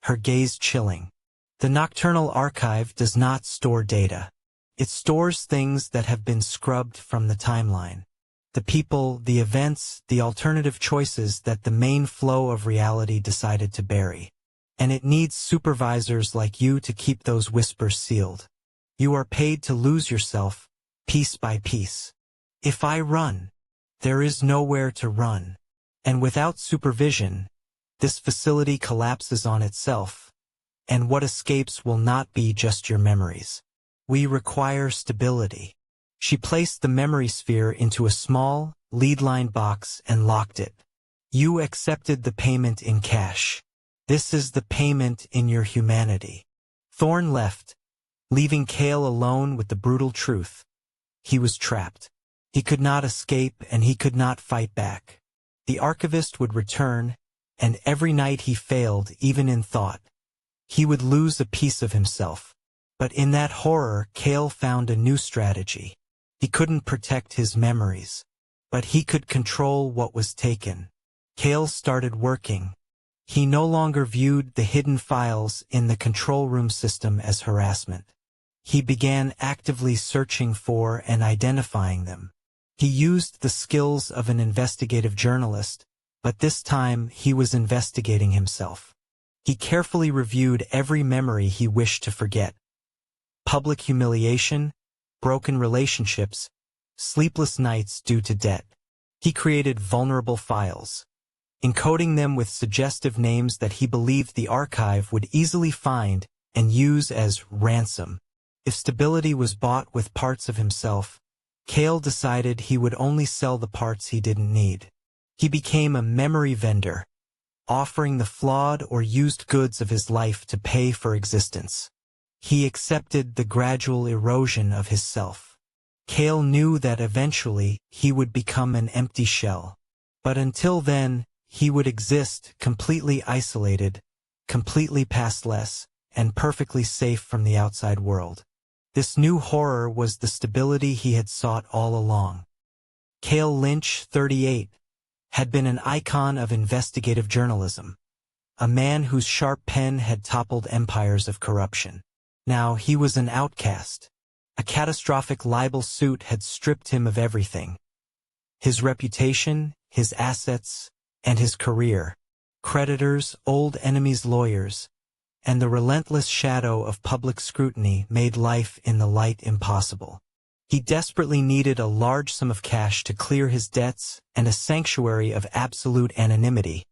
her gaze chilling. The Nocturnal Archive does not store data. It stores things that have been scrubbed from the timeline. The people, the events, the alternative choices that the main flow of reality decided to bury. And it needs supervisors like you to keep those whispers sealed. You are paid to lose yourself, piece by piece. If I run, there is nowhere to run. And without supervision, this facility collapses on itself, and what escapes will not be just your memories. We require stability. She placed the memory sphere into a small, lead-lined box and locked it. You accepted the payment in cash. This is the payment in your humanity. Thorn left, leaving Kael alone with the brutal truth. He was trapped. He could not escape and he could not fight back. The archivist would return, and every night he failed, even in thought, he would lose a piece of himself. But in that horror, Kael found a new strategy. He couldn't protect his memories, but he could control what was taken. Kael started working. He no longer viewed the hidden files in the control room system as harassment. He began actively searching for and identifying them. He used the skills of an investigative journalist, but this time he was investigating himself. He carefully reviewed every memory he wished to forget. Public humiliation, broken relationships, sleepless nights due to debt. He created vulnerable files, encoding them with suggestive names that he believed the archive would easily find and use as ransom. If stability was bought with parts of himself, Kael decided he would only sell the parts he didn't need. He became a memory vendor, offering the flawed or used goods of his life to pay for existence. He accepted the gradual erosion of his self. Kael knew that eventually he would become an empty shell. But until then, he would exist completely isolated, completely pastless, and perfectly safe from the outside world. This new horror was the stability he had sought all along. Kael Lynch, 38, had been an icon of investigative journalism, a man whose sharp pen had toppled empires of corruption. Now he was an outcast. A catastrophic libel suit had stripped him of everything. His reputation, his assets, and his career. Creditors, old enemies, lawyers, and the relentless shadow of public scrutiny made life in the light impossible. He desperately needed a large sum of cash to clear his debts and a sanctuary of absolute anonymity,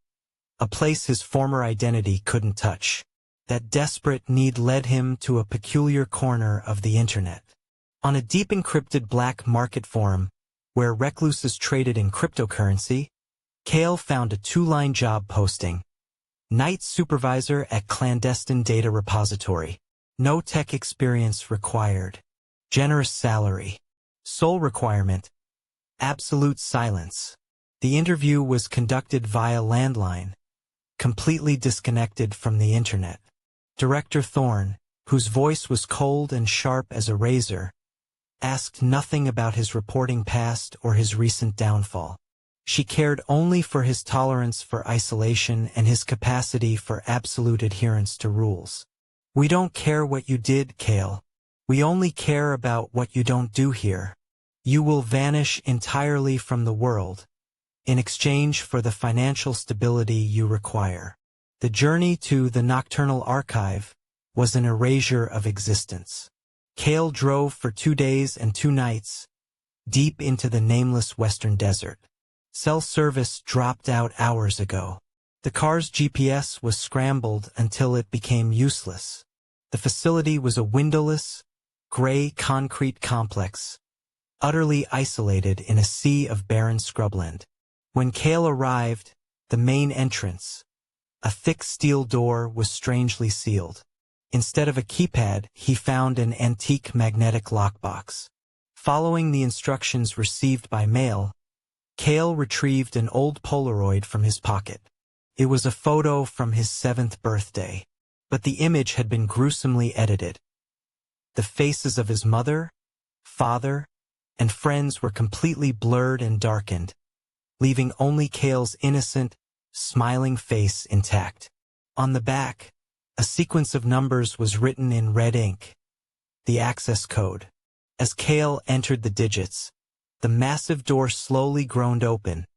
a place his former identity couldn't touch. That desperate need led him to a peculiar corner of the internet. On a deep encrypted black market forum, where recluses traded in cryptocurrency, Kael found a two-line job posting. Night supervisor at clandestine data repository. No tech experience required. Generous salary. Sole requirement: absolute silence. The interview was conducted via landline, completely disconnected from the internet. Director Thorn, whose voice was cold and sharp as a razor, asked nothing about his reporting past or his recent downfall. She cared only for his tolerance for isolation and his capacity for absolute adherence to rules. We don't care what you did, Kael. We only care about what you don't do here. You will vanish entirely from the world, in exchange for the financial stability you require. The journey to the Nocturnal Archive was an erasure of existence. Kael drove for 2 days and 2 nights, deep into the nameless western desert. Cell service dropped out hours ago. The car's GPS was scrambled until it became useless. The facility was a windowless, gray concrete complex, utterly isolated in a sea of barren scrubland. When Kael arrived, the main entrance, a thick steel door, was strangely sealed. Instead of a keypad, he found an antique magnetic lockbox. Following the instructions received by mail, Kael retrieved an old Polaroid from his pocket. It was a photo from his 7th birthday, but the image had been gruesomely edited. The faces of his mother, father, and friends were completely blurred and darkened, leaving only Kael's innocent, smiling face intact. On the back, a sequence of numbers was written in red ink, the access code. As Kael entered the digits, the massive door slowly groaned open,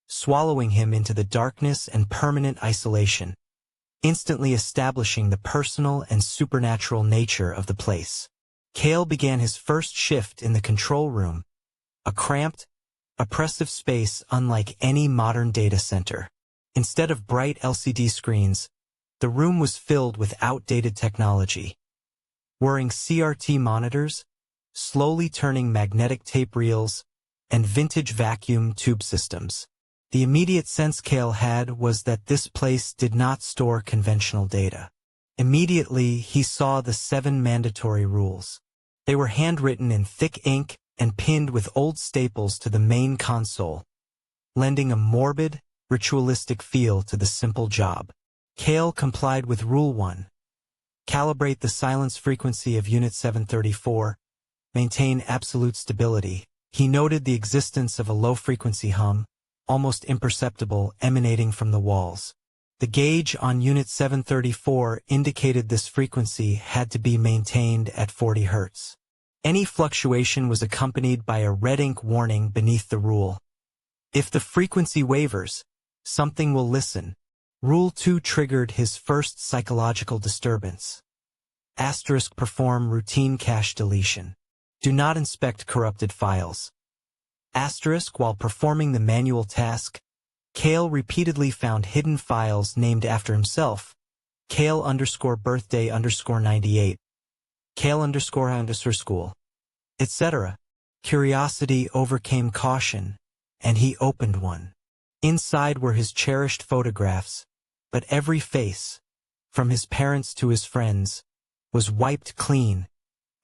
swallowing him into the darkness and permanent isolation, instantly establishing the personal and supernatural nature of the place. Kael began his first shift in the control room, a cramped, oppressive space unlike any modern data center. Instead of bright LCD screens, the room was filled with outdated technology. Whirring CRT monitors, slowly turning magnetic tape reels, and vintage vacuum tube systems. The immediate sense Kael had was that this place did not store conventional data. Immediately, he saw the 7 mandatory rules. They were handwritten in thick ink and pinned with old staples to the main console, lending a morbid, ritualistic feel to the simple job. Kael complied with Rule 1. Calibrate the silence frequency of Unit 734. Maintain absolute stability. He noted the existence of a low-frequency hum, almost imperceptible, emanating from the walls. The gauge on Unit 734 indicated this frequency had to be maintained at 40 Hz. Any fluctuation was accompanied by a red ink warning beneath the rule. If the frequency wavers, something will listen. Rule 2 triggered his first psychological disturbance. * Perform routine cache deletion. Do not inspect corrupted files. * While performing the manual task, Kael repeatedly found hidden files named after himself. Kael_birthday_98. Kael_school, etc. Curiosity overcame caution, and he opened one. Inside were his cherished photographs, but every face, from his parents to his friends, was wiped clean,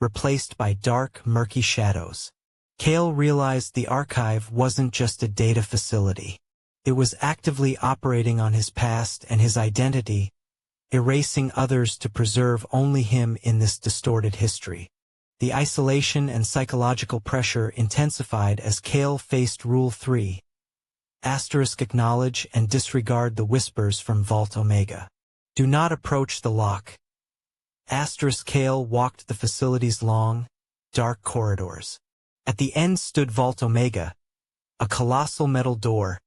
replaced by dark, murky shadows. Kael realized the archive wasn't just a data facility. It was actively operating on his past and his identity, erasing others to preserve only him in this distorted history. The isolation and psychological pressure intensified as Kael faced Rule 3. Acknowledge and disregard the whispers from Vault Omega. Do not approach the lock. Kael walked the facility's long, dark corridors. At the end stood Vault Omega, a colossal metal door,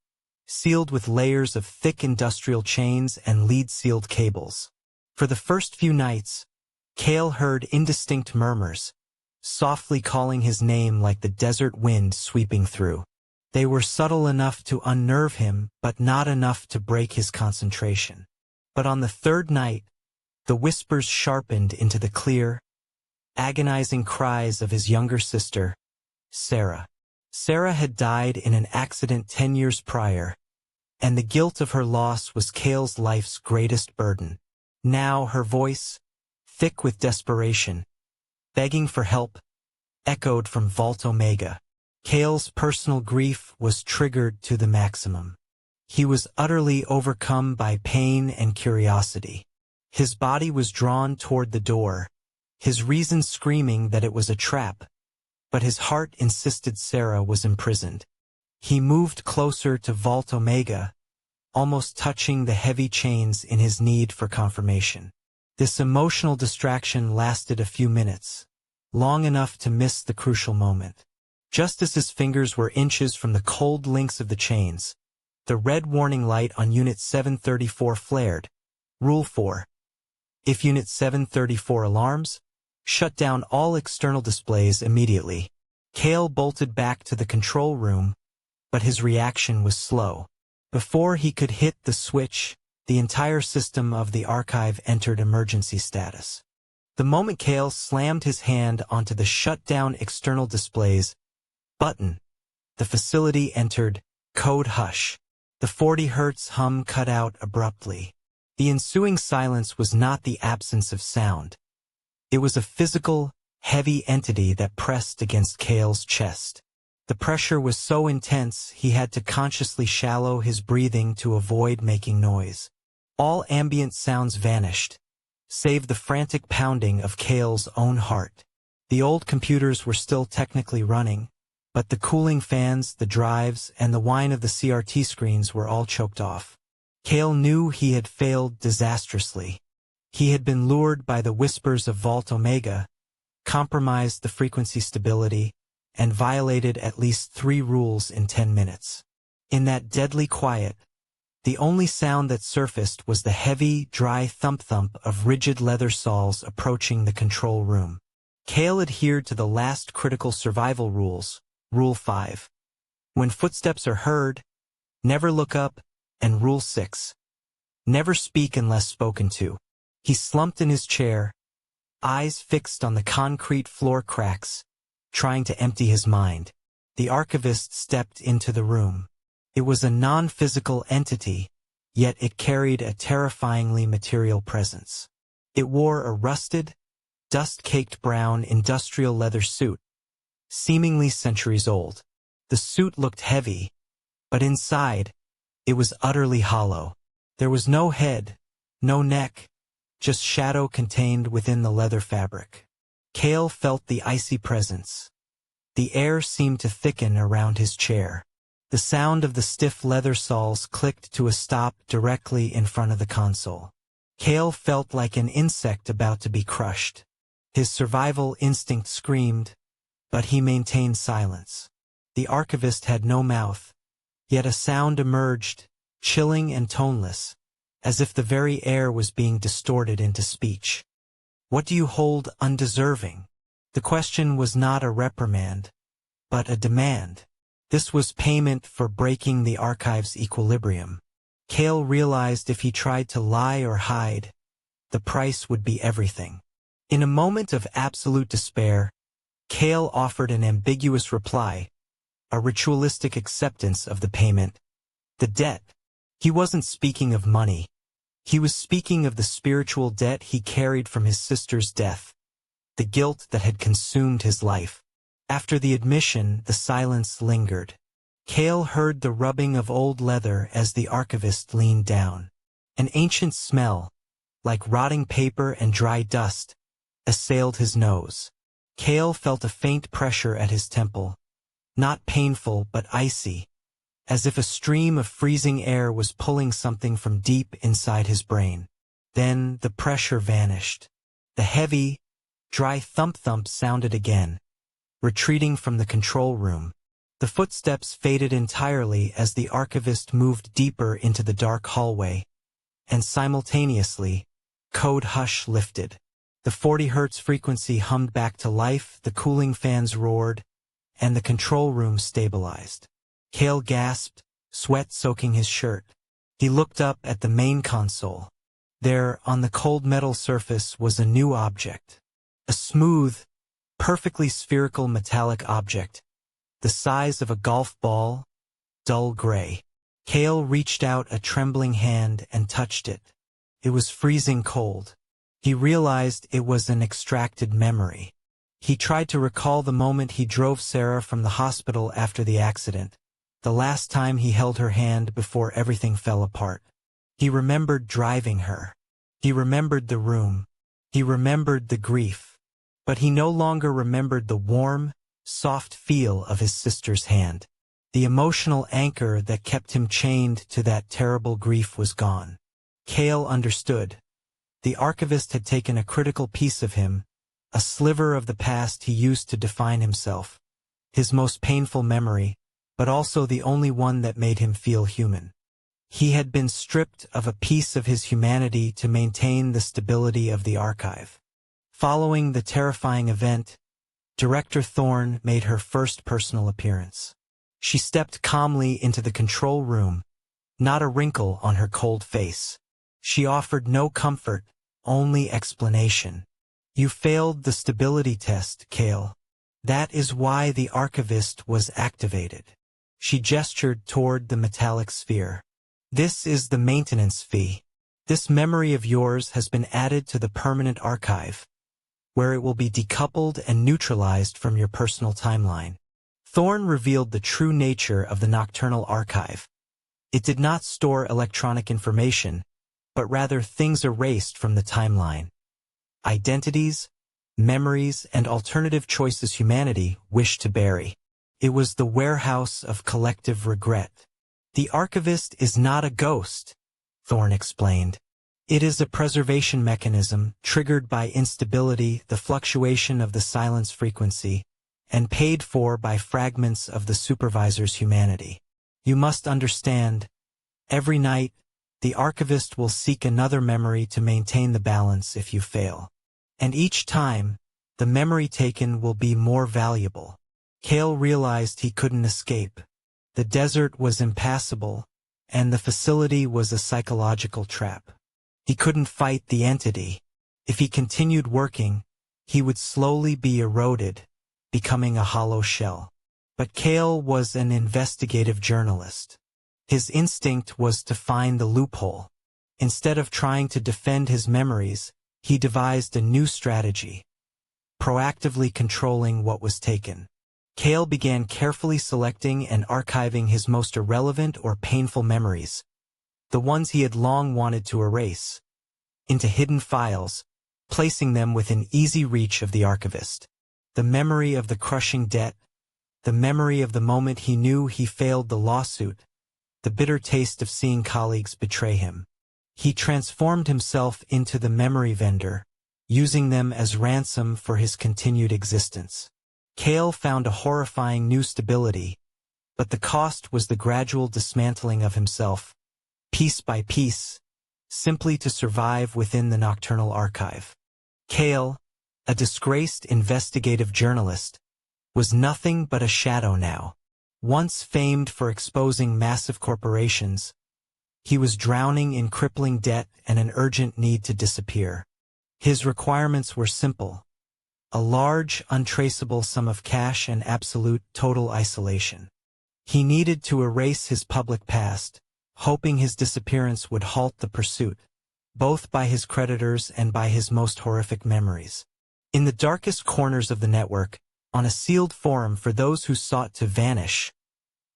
sealed with layers of thick industrial chains and lead-sealed cables. For the first few nights, Kael heard indistinct murmurs, softly calling his name like the desert wind sweeping through. They were subtle enough to unnerve him, but not enough to break his concentration. But on the 3rd night, the whispers sharpened into the clear, agonizing cries of his younger sister, Sarah. Sarah had died in an accident 10 years prior, and the guilt of her loss was Kael's life's greatest burden. Now her voice, thick with desperation, begging for help, echoed from Vault Omega. Kael's personal grief was triggered to the maximum. He was utterly overcome by pain and curiosity. His body was drawn toward the door, his reason screaming that it was a trap, but his heart insisted Sarah was imprisoned. He moved closer to Vault Omega, almost touching the heavy chains in his need for confirmation. This emotional distraction lasted a few minutes, long enough to miss the crucial moment. Just as his fingers were inches from the cold links of the chains, the red warning light on Unit 734 flared. Rule 4. If Unit 734 alarms, shut down all external displays immediately. Kael bolted back to the control room, but his reaction was slow. Before he could hit the switch, the entire system of the archive entered emergency status. The moment Kael slammed his hand onto the shut-down external displays button, the facility entered code hush. The 40 Hz hum cut out abruptly. The ensuing silence was not the absence of sound. It was a physical, heavy entity that pressed against Kael's chest. The pressure was so intense he had to consciously shallow his breathing to avoid making noise. All ambient sounds vanished, save the frantic pounding of Kael's own heart. The old computers were still technically running, but the cooling fans, the drives, and the whine of the CRT screens were all choked off. Kael knew he had failed disastrously. He had been lured by the whispers of Vault Omega, compromised the frequency stability, and violated at least 3 rules in 10 minutes. In that deadly quiet, the only sound that surfaced was the heavy, dry thump-thump of rigid leather soles approaching the control room. Kael adhered to the last critical survival rules, Rule 5. When footsteps are heard, never look up, and Rule 6. Never speak unless spoken to. He slumped in his chair, eyes fixed on the concrete floor cracks, trying to empty his mind. The archivist stepped into the room. It was a non-physical entity, yet it carried a terrifyingly material presence. It wore a rusted, dust-caked brown industrial leather suit, seemingly centuries old. The suit looked heavy, but inside, it was utterly hollow. There was no head, no neck, just shadow contained within the leather fabric. Kael felt the icy presence. The air seemed to thicken around his chair. The sound of the stiff leather soles clicked to a stop directly in front of the console. Kael felt like an insect about to be crushed. His survival instinct screamed, but he maintained silence. The archivist had no mouth, yet a sound emerged, chilling and toneless, as if the very air was being distorted into speech. What do you hold undeserving? The question was not a reprimand, but a demand. This was payment for breaking the archive's equilibrium. Kael realized if he tried to lie or hide, the price would be everything. In a moment of absolute despair, Kael offered an ambiguous reply, a ritualistic acceptance of the payment, the debt. He wasn't speaking of money. He was speaking of the spiritual debt he carried from his sister's death, the guilt that had consumed his life. After the admission, the silence lingered. Kael heard the rubbing of old leather as the archivist leaned down. An ancient smell, like rotting paper and dry dust, assailed his nose. Kael felt a faint pressure at his temple, not painful but icy, as if a stream of freezing air was pulling something from deep inside his brain. Then the pressure vanished. The heavy, dry thump-thump sounded again, retreating from the control room. The footsteps faded entirely as the archivist moved deeper into the dark hallway, and simultaneously, code hush lifted. The 40 Hz frequency hummed back to life, the cooling fans roared, and the control room stabilized. Kael gasped, sweat soaking his shirt. He looked up at the main console. There, on the cold metal surface, was a new object. A smooth, perfectly spherical metallic object, the size of a golf ball, dull gray. Kael reached out a trembling hand and touched it. It was freezing cold. He realized it was an extracted memory. He tried to recall the moment he drove Sarah from the hospital after the accident, the last time he held her hand before everything fell apart. He remembered driving her. He remembered the room. He remembered the grief. But he no longer remembered the warm, soft feel of his sister's hand. The emotional anchor that kept him chained to that terrible grief was gone. Kael understood. The archivist had taken a critical piece of him, a sliver of the past he used to define himself, his most painful memory, but also the only one that made him feel human. He had been stripped of a piece of his humanity to maintain the stability of the archive. Following the terrifying event, Director Thorne made her first personal appearance. She stepped calmly into the control room, not a wrinkle on her cold face. She offered no comfort, only explanation. You failed the stability test, Kael. That is why the archivist was activated. She gestured toward the metallic sphere. This is the maintenance fee. This memory of yours has been added to the permanent archive. where it will be decoupled and neutralized from your personal timeline. Thorne revealed the true nature of the Nocturnal Archive. It did not store electronic information, but rather things erased from the timeline. Identities, memories, and alternative choices humanity wished to bury. It was the warehouse of collective regret. The archivist is not a ghost, Thorne explained. It is a preservation mechanism triggered by instability, the fluctuation of the silence frequency, and paid for by fragments of the supervisor's humanity. You must understand, every night, the archivist will seek another memory to maintain the balance if you fail. And each time, the memory taken will be more valuable. Kael realized he couldn't escape. The desert was impassable, and the facility was a psychological trap. He couldn't fight the entity. If he continued working, he would slowly be eroded, becoming a hollow shell. But Kael was an investigative journalist. His instinct was to find the loophole. Instead of trying to defend his memories, he devised a new strategy, proactively controlling what was taken. Kael began carefully selecting and archiving his most irrelevant or painful memories, the ones he had long wanted to erase, into hidden files, placing them within easy reach of the archivist. The memory of the crushing debt, the memory of the moment he knew he failed the lawsuit, the bitter taste of seeing colleagues betray him. He transformed himself into the memory vendor, using them as ransom for his continued existence. Kael found a horrifying new stability, but the cost was the gradual dismantling of himself, piece by piece, simply to survive within the Nocturnal Archive. Kael, a disgraced investigative journalist, was nothing but a shadow now. Once famed for exposing massive corporations, he was drowning in crippling debt and an urgent need to disappear. His requirements were simple: a large, untraceable sum of cash and absolute, total isolation. He needed to erase his public past, hoping his disappearance would halt the pursuit, both by his creditors and by his most horrific memories. In the darkest corners of the network, on a sealed forum for those who sought to vanish,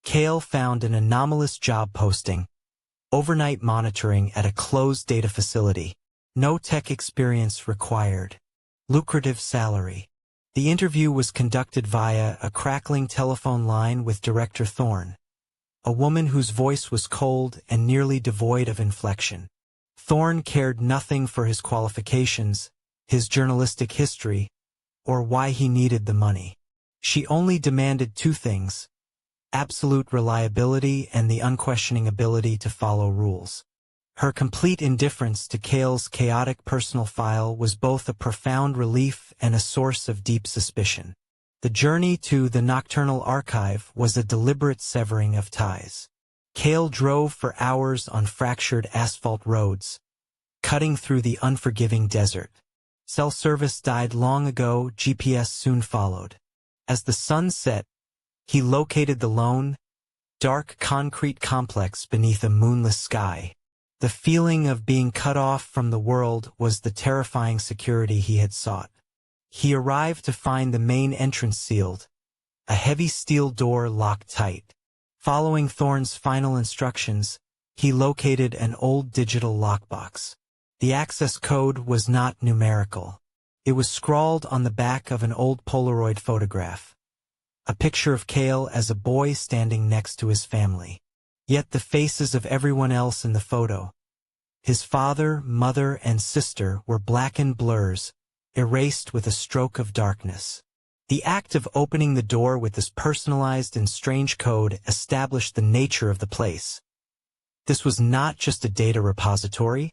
Kael found an anomalous job posting: overnight monitoring at a closed data facility. No tech experience required. Lucrative salary. The interview was conducted via a crackling telephone line with Director Thorne, a woman whose voice was cold and nearly devoid of inflection. Thorne cared nothing for his qualifications, his journalistic history, or why he needed the money. She only demanded two things: absolute reliability and the unquestioning ability to follow rules. Her complete indifference to Kael's chaotic personal file was both a profound relief and a source of deep suspicion. The journey to the Nocturnal Archive was a deliberate severing of ties. Kael drove for hours on fractured asphalt roads, cutting through the unforgiving desert. Cell service died long ago, GPS soon followed. As the sun set, he located the lone, dark concrete complex beneath a moonless sky. The feeling of being cut off from the world was the terrifying security he had sought. He arrived to find the main entrance sealed, a heavy steel door locked tight. Following Thorne's final instructions, he located an old digital lockbox. The access code was not numerical. It was scrawled on the back of an old Polaroid photograph, a picture of Kael as a boy standing next to his family. Yet the faces of everyone else in the photo, his father, mother, and sister, were blackened blurs, erased with a stroke of darkness. The act of opening the door with this personalized and strange code established the nature of the place. This was not just a data repository,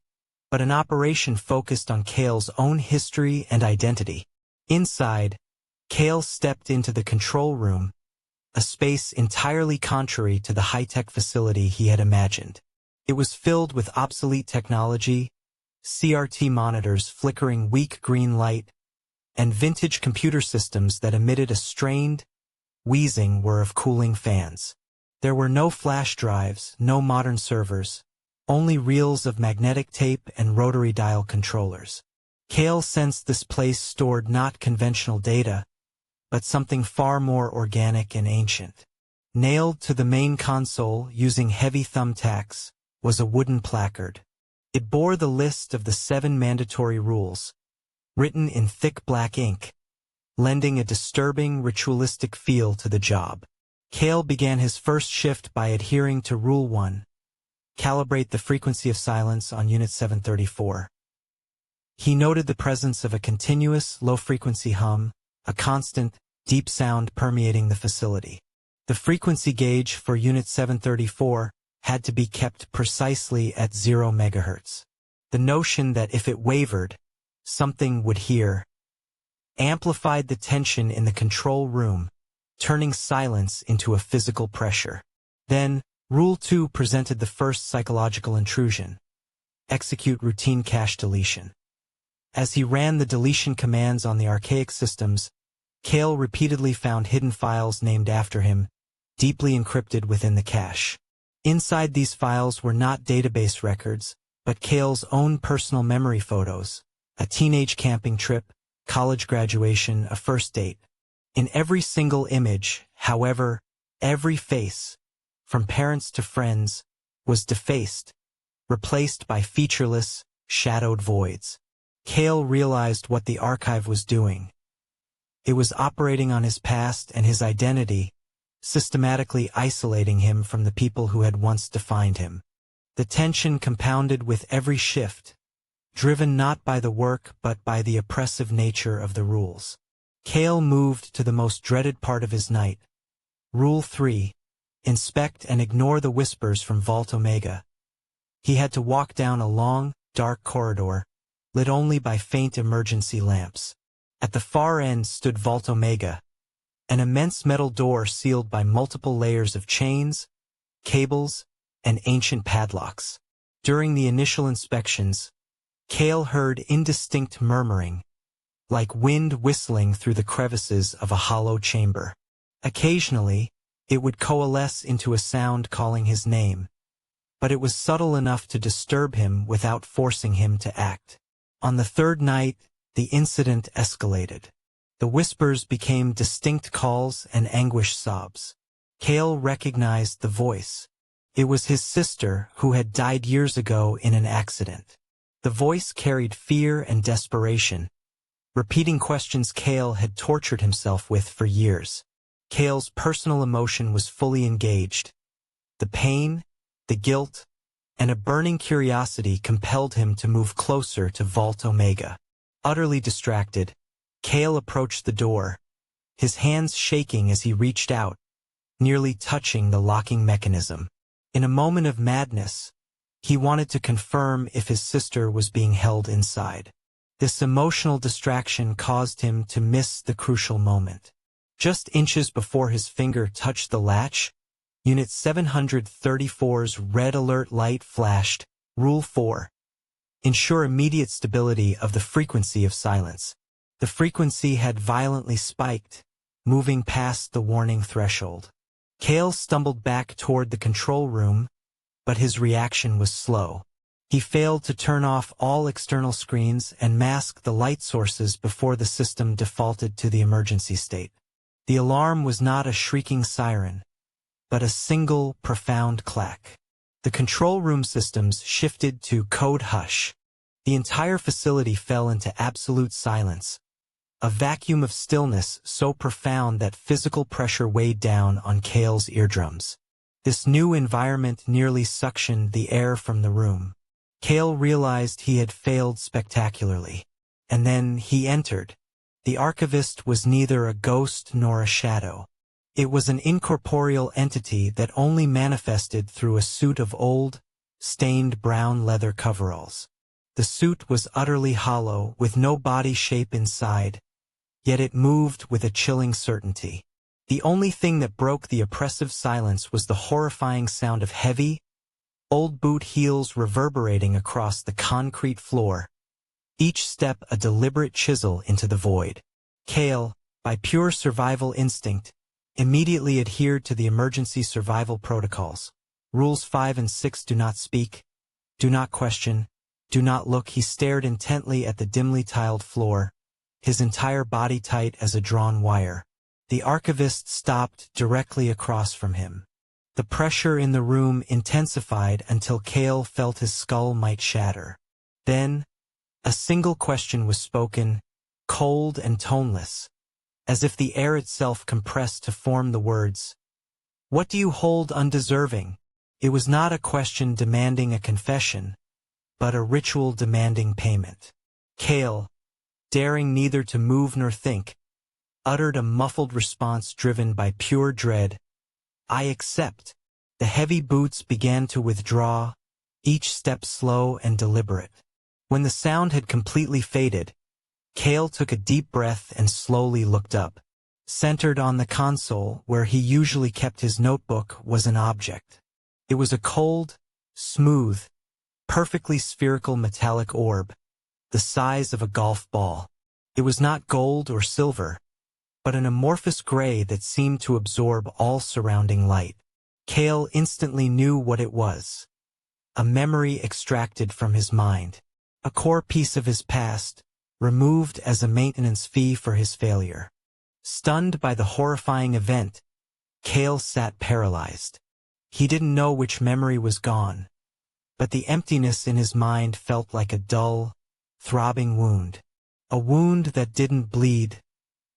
but an operation focused on Kael's own history and identity. Inside, Kael stepped into the control room, a space entirely contrary to the high-tech facility he had imagined. It was filled with obsolete technology, CRT monitors flickering weak green light, and vintage computer systems that emitted a strained, wheezing whir of cooling fans. There were no flash drives, no modern servers, only reels of magnetic tape and rotary dial controllers. Kael sensed this place stored not conventional data, but something far more organic and ancient. Nailed to the main console using heavy thumbtacks was a wooden placard. It bore the list of the 7 mandatory rules, written in thick black ink, lending a disturbing ritualistic feel to the job. Kael began his first shift by adhering to Rule 1, calibrate the frequency of silence on Unit 734. He noted the presence of a continuous, low-frequency hum, a constant, deep sound permeating the facility. The frequency gauge for Unit 734 had to be kept precisely at 0 MHz. The notion that if it wavered, something would hear, amplified the tension in the control room, turning silence into a physical pressure. Then, Rule 2 presented the first psychological intrusion: execute routine cache deletion. As he ran the deletion commands on the archaic systems, Kael repeatedly found hidden files named after him, deeply encrypted within the cache. Inside these files were not database records, but Kael's own personal memory photos, a teenage camping trip, college graduation, a first date. In every single image, however, every face, from parents to friends, was defaced, replaced by featureless, shadowed voids. Kael realized what the archive was doing. It was operating on his past and his identity, systematically isolating him from the people who had once defined him. The tension compounded with every shift, driven not by the work but by the oppressive nature of the rules. Kael moved to the most dreaded part of his night. Rule 3. Inspect and ignore the whispers from Vault Omega. He had to walk down a long, dark corridor, lit only by faint emergency lamps. At the far end stood Vault Omega, an immense metal door sealed by multiple layers of chains, cables, and ancient padlocks. During the initial inspections, Kael heard indistinct murmuring, like wind whistling through the crevices of a hollow chamber. Occasionally, it would coalesce into a sound calling his name, but it was subtle enough to disturb him without forcing him to act. On the third night, the incident escalated. The whispers became distinct calls and anguished sobs. Kael recognized the voice. It was his sister who had died years ago in an accident. The voice carried fear and desperation, repeating questions Kael had tortured himself with for years. Kael's personal emotion was fully engaged. The pain, the guilt, and a burning curiosity compelled him to move closer to Vault Omega. Utterly distracted, Kael approached the door, his hands shaking as he reached out, nearly touching the locking mechanism. In a moment of madness, he wanted to confirm if his sister was being held inside. This emotional distraction caused him to miss the crucial moment. Just inches before his finger touched the latch, Unit 734's red alert light flashed. Rule 4. Ensure immediate stability of the frequency of silence. The frequency had violently spiked, moving past the warning threshold. Kael stumbled back toward the control room, but his reaction was slow. He failed to turn off all external screens and mask the light sources before the system defaulted to the emergency state. The alarm was not a shrieking siren, but a single, profound clack. The control room systems shifted to code hush. The entire facility fell into absolute silence, a vacuum of stillness so profound that physical pressure weighed down on Kael's eardrums. This new environment nearly suctioned the air from the room. Kael realized he had failed spectacularly. And then he entered. The archivist was neither a ghost nor a shadow. It was an incorporeal entity that only manifested through a suit of old, stained brown leather coveralls. The suit was utterly hollow, with no body shape inside, yet it moved with a chilling certainty. The only thing that broke the oppressive silence was the horrifying sound of heavy, old boot heels reverberating across the concrete floor, each step a deliberate chisel into the void. Kael, by pure survival instinct, immediately adhered to the emergency survival protocols. Rules 5 and 6: do not speak, do not question, Do not look. He stared intently at the dimly tiled floor, his entire body tight as a drawn wire. The archivist stopped directly across from him. The pressure in the room intensified until Kael felt his skull might shatter. Then, a single question was spoken, cold and toneless, as if the air itself compressed to form the words. "What do you hold undeserving?" It was not a question demanding a confession, but a ritual demanding payment. Kael, daring neither to move nor think, uttered a muffled response driven by pure dread. "I accept." The heavy boots began to withdraw, each step slow and deliberate. When the sound had completely faded, Kael took a deep breath and slowly looked up. Centered on the console, where he usually kept his notebook, was an object. It was a cold, smooth, perfectly spherical metallic orb, the size of a golf ball. It was not gold or silver, but an amorphous gray that seemed to absorb all surrounding light. Kael instantly knew what it was. A memory extracted from his mind. A core piece of his past, removed as a maintenance fee for his failure. Stunned by the horrifying event, Kael sat paralyzed. He didn't know which memory was gone, but the emptiness in his mind felt like a dull, throbbing wound. A wound that didn't bleed,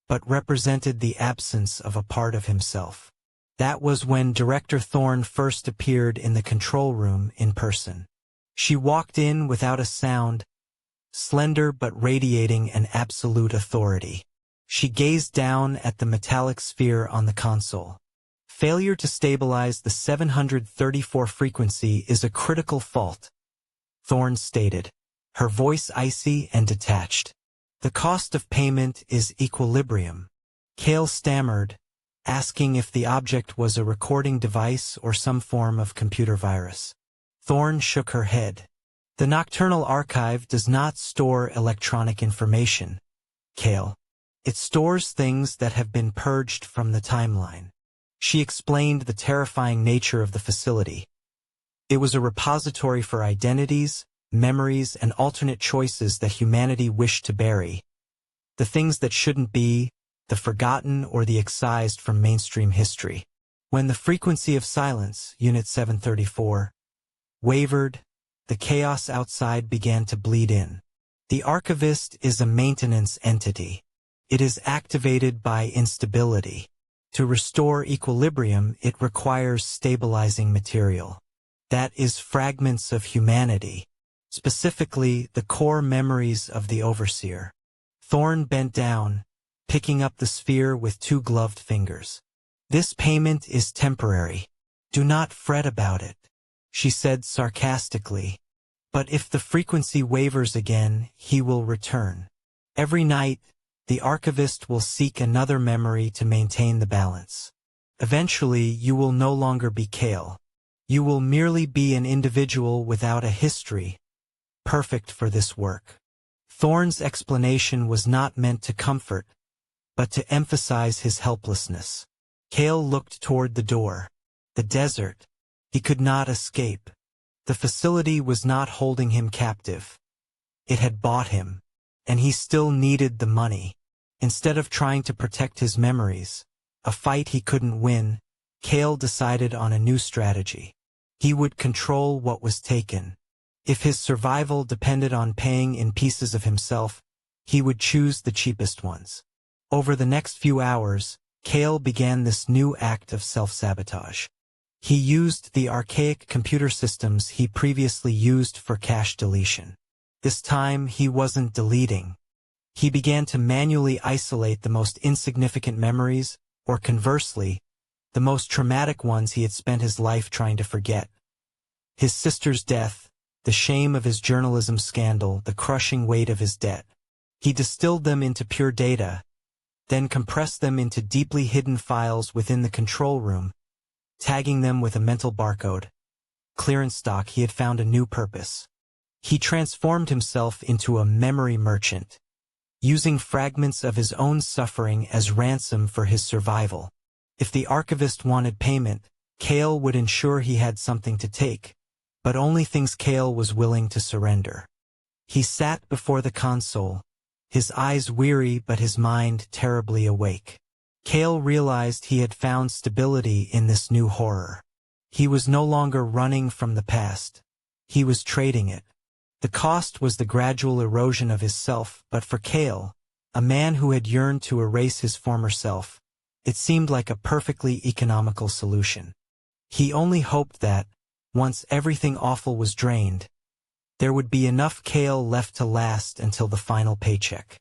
but represented the absence of a part of himself. That was when Director Thorne first appeared in the control room in person. She walked in without a sound, slender but radiating an absolute authority. She gazed down at the metallic sphere on the console. "Failure to stabilize the 734 frequency is a critical fault," Thorne stated, her voice icy and detached. "The cost of payment is equilibrium." Kael stammered, asking if the object was a recording device or some form of computer virus. Thorne shook her head. "The Nocturnal Archive does not store electronic information, Kael. It stores things that have been purged from the timeline." She explained the terrifying nature of the facility. It was a repository for identities, memories, and alternate choices that humanity wished to bury. The things that shouldn't be, the forgotten or the excised from mainstream history. When the frequency of silence, Unit 734, wavered, the chaos outside began to bleed in. The archivist is a maintenance entity. It is activated by instability. To restore equilibrium, it requires stabilizing material. That is fragments of humanity, specifically the core memories of the overseer. Thorne bent down, picking up the sphere with two gloved fingers. "This payment is temporary. Do not fret about it," she said sarcastically. "But if the frequency wavers again, he will return. Every night, the archivist will seek another memory to maintain the balance. Eventually, you will no longer be Kael. You will merely be an individual without a history, perfect for this work." Thorne's explanation was not meant to comfort, but to emphasize his helplessness. Kael looked toward the door. The desert. He could not escape. The facility was not holding him captive. It had bought him, and he still needed the money. Instead of trying to protect his memories, a fight he couldn't win, Kael decided on a new strategy. He would control what was taken. If his survival depended on paying in pieces of himself, he would choose the cheapest ones. Over the next few hours, Kael began this new act of self-sabotage. He used the archaic computer systems he previously used for cache deletion. This time, he wasn't deleting. He began to manually isolate the most insignificant memories, or conversely, the most traumatic ones he had spent his life trying to forget. His sister's death, the shame of his journalism scandal, the crushing weight of his debt. He distilled them into pure data, then compressed them into deeply hidden files within the control room, tagging them with a mental barcode. Clearance stock. He had found a new purpose. He transformed himself into a memory merchant, using fragments of his own suffering as ransom for his survival. If the archivist wanted payment, Kael would ensure he had something to take, but only things Kael was willing to surrender. He sat before the console, his eyes weary but his mind terribly awake. Kael realized he had found stability in this new horror. He was no longer running from the past. He was trading it. The cost was the gradual erosion of his self, but for Kael, a man who had yearned to erase his former self, it seemed like a perfectly economical solution. He only hoped that, once everything awful was drained, there would be enough Kael left to last until the final paycheck.